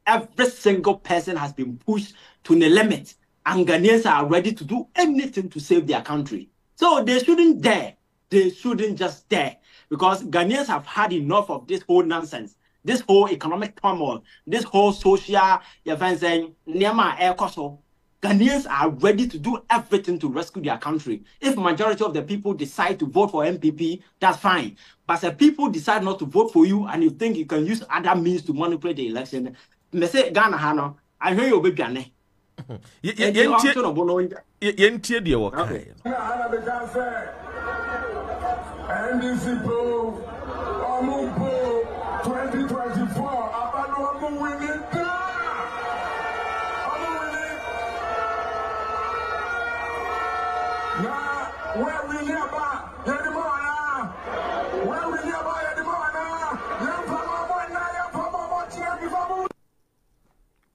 every single person has been pushed to the limit. And Ghanaians are ready to do anything to save their country. So they shouldn't dare. They shouldn't just dare. Because Ghanaians have had enough of this whole nonsense, this whole economic turmoil, this whole social events and Nyama air coso. Ghanaians are ready to do everything to rescue their country. If majority of the people decide to vote for MPP, that's fine. But if people decide not to vote for you and you think you can use other means to manipulate the election, me say Ghana Hano, I hear you baby. Yentie deɛ wɔkae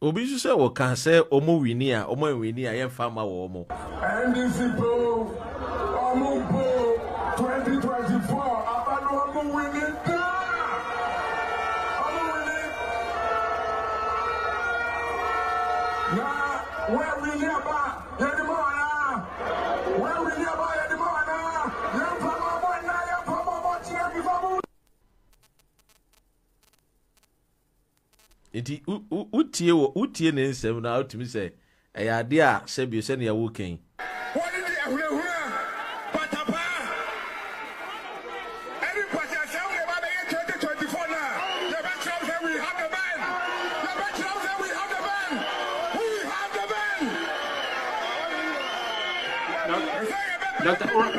Obi so say wo kan say omo wini a yen fama wo omo NDC Pro omo 2024 abalo omo winning na where we nearby yedimona yen fama Iti utie ne nsem na utimi say eya ade a sebio se ne ya wo kan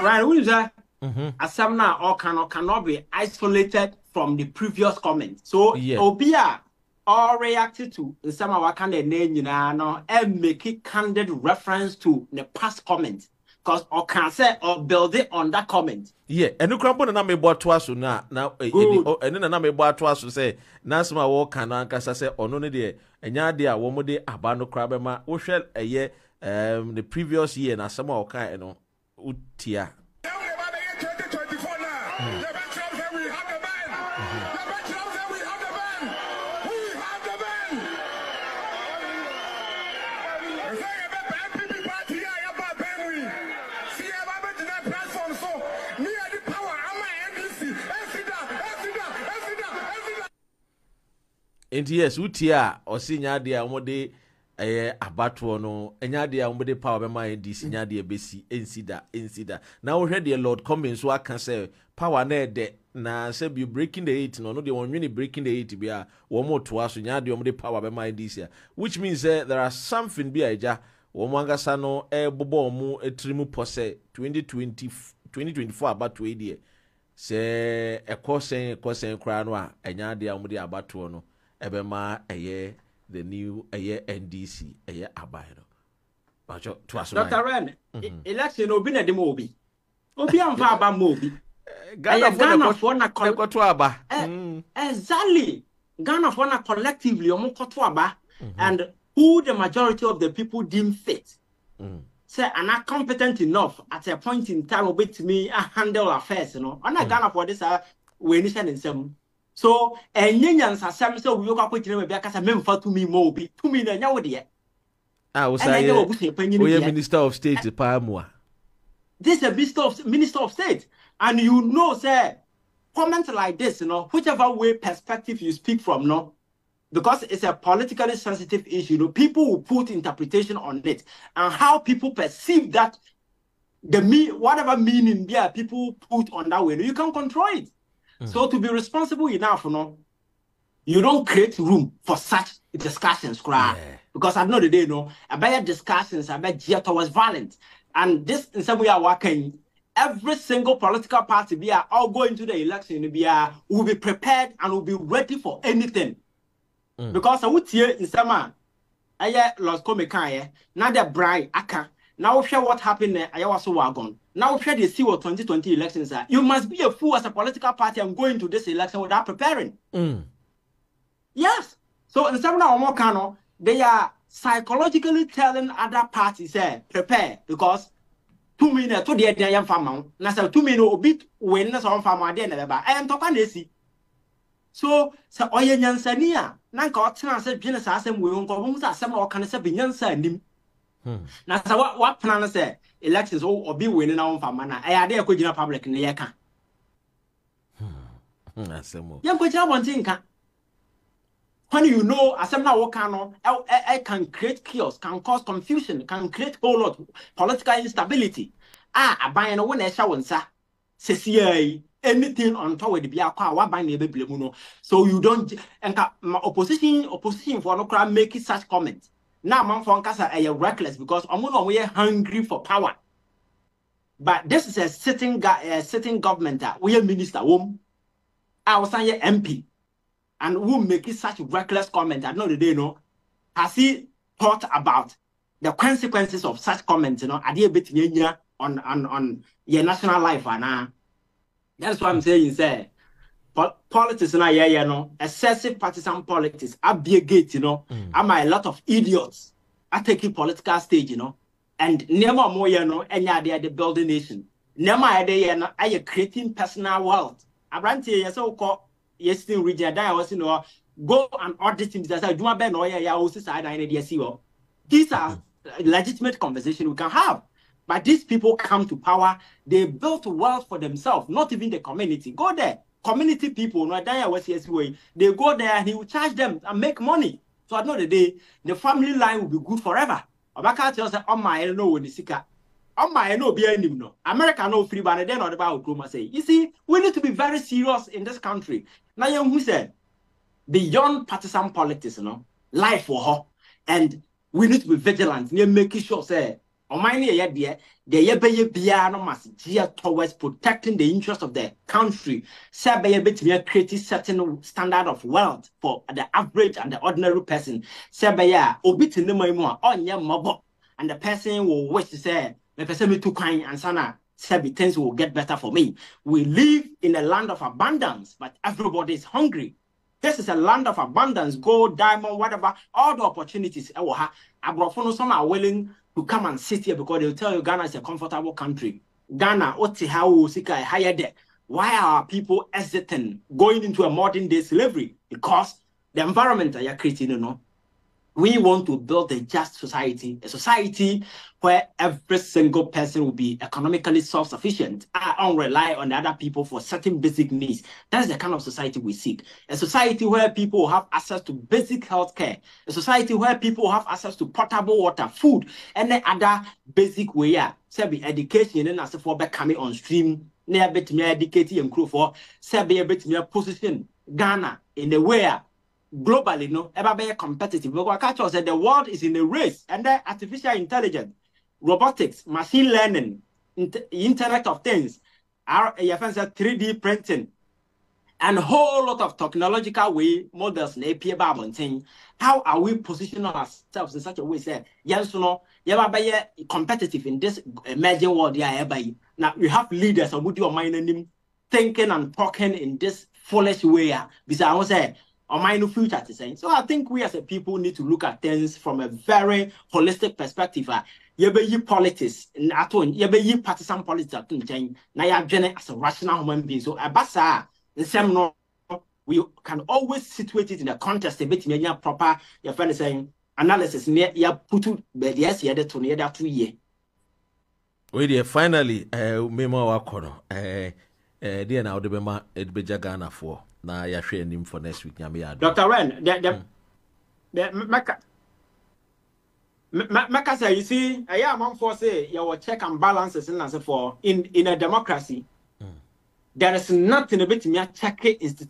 Right, who is that? Asamna or cannot be isolated from the previous comment. So Obia all reacted to some of our kind of name, and make it candid reference to the past comment. Because or can say or build it on that comment. Yeah, and you crumble na me bought twice now and then na me bought twice to say Nasma walk can ankasa say or no de and ya dear woman de abano crabema we shall a year the previous year na some of kind utia. And yes, utia or senior dear omode abato no enya de a power be ma NDC nya de besi ensida na wo hwe de Lord Cummings so aka say power na de na say be breaking the 8 no de won breaking the 8 bia wo mo to aso nya de power be ma NDC which means there are something bi aja wo mo angasa no bobo mu etrimu pose 2024 abato e de say ekosen kra no a enya de a abato no ebe ma the new NDC abairo. Dr. Ren, election obi na demo obi. Obi amfa aba mo obi. Ghana for na koto aba. Exactly. Ghana for na collectively omo koto aba and who the majority of the people deem fit. Say are not competent enough at a point in time obey to me handle affairs, you know. Ghana for this we nation in some. So, Nyan's assembly, so we look up with him because I remember to me, Moby, to me, and nowadays. I was Minister of State, Pamua. This is a Minister of State. And you know, sir, comments like this, you know, whichever way perspective you speak from, no, because it's a politically sensitive issue, you know, people will put interpretation on it and how people perceive that whatever meaning there people put on that way, you can control it. So to be responsible enough, you don't create room for such discussions, because at the end of the day, about discussions, about geared towards violence, and this in some way are working. Every single political party, we are all going to the election, will be prepared and will be ready for anything, because I would hear in some, I lost Komekaya, now the bride aka. Now share what happened there. I was so wagon. Now share the see what 2020 elections are. You must be a fool as a political party and going to this election without preparing. Yes. So in some of Kano, they are psychologically telling other parties, prepare because 2 minutes to the young farmer. Now 2 minutes a bit when the song farmer I am talking this. So Oyen Sania, Nanka Chance Genesis and we won't go some or can say Binyan. Now, so what plan say elections or be winning on Famana? I had a good public in the Yaka. Young Kuja one thing. When you know, as I'm now working I can create chaos, can cause confusion, can create whole lot political instability. I buy no one else, say, anything on top of the Biaka, what buy the Blemuno. So you don't, and opposition for no crime making such comments. Now, man, for Kasa, are reckless because I'm hungry for power. But this is a sitting government. We are minister. I was saying MP, and who make such reckless comment? I know the day. No, has he thought about the consequences of such comments? You know, are they a bit on your national life? And that's what I'm saying. Say. Politics na excessive partisan politics. I be a gate, I'm a lot of idiots. I take a political stage, and never more, any the building nation. Never idea, I creating personal wealth. I ran to so called yesterday region that I was go and audit things that I do my best. These are legitimate conversation we can have. But these people come to power, they built wealth for themselves, not even the community. Go there. Community people, they go there and he will charge them and make money. So at the end of the day, the family line will be good forever. Obaka tells us, I don't know when the sicker. I know be any no. America no free, but then not about Oklahoma say. You see, we need to be very serious in this country. Now, young who said, beyond partisan politics, life for her, and we need to be vigilant. Near making sure, say, on my near the Yabaya must gear towards protecting the interest of the country. Say, be create certain standard of wealth for the average and the ordinary person. Say, obit in the more on your mobile, and the person will wish to say, the person me too kind and sana. Say, things will get better for me. We live in a land of abundance, but everybody is hungry. This is a land of abundance, gold, diamond, whatever, all the opportunities. Some are willing to come and sit here because they'll tell you Ghana is a comfortable country. Ghana, higher there. Why are people hesitant going into a modern day slavery? Because the environment that you're creating, We want to build a just society, a society where every single person will be economically self-sufficient and rely on other people for certain basic needs. That's the kind of society we seek. A society where people have access to basic health care. A society where people have access to potable water, food, and other basic way. Say be education and as for coming on stream. Near bit me educate and crew for say be a bit me position Ghana in a way. Globally, no, ever be competitive. Because catch us that the world is in a race, and the artificial intelligence, robotics, machine learning, Internet of Things, 3D printing, and a whole lot of technological way models na API thing. How are we positioning ourselves in such a way? Say, yes, no, you ever be competitive in this emerging world? Yeah, now we have leaders who do your mind thinking and talking in this foolish way. Because I was say. Or my future to say. So I think we as a people need to look at things from a very holistic perspective. You politics, you partisan politics at now you as a rational human being. So abasa the same no we can always situate it in a context a bit proper your friend is saying analysis near you put the yes you to near that 2 years. Wait, finally, memo wakono. Dear now the bema it be Jagana for. Na ya share him for next week. Dr. Ren, Maka say, you see, I am for say your check and balances and answer for in a democracy. There is nothing a bit me check institution.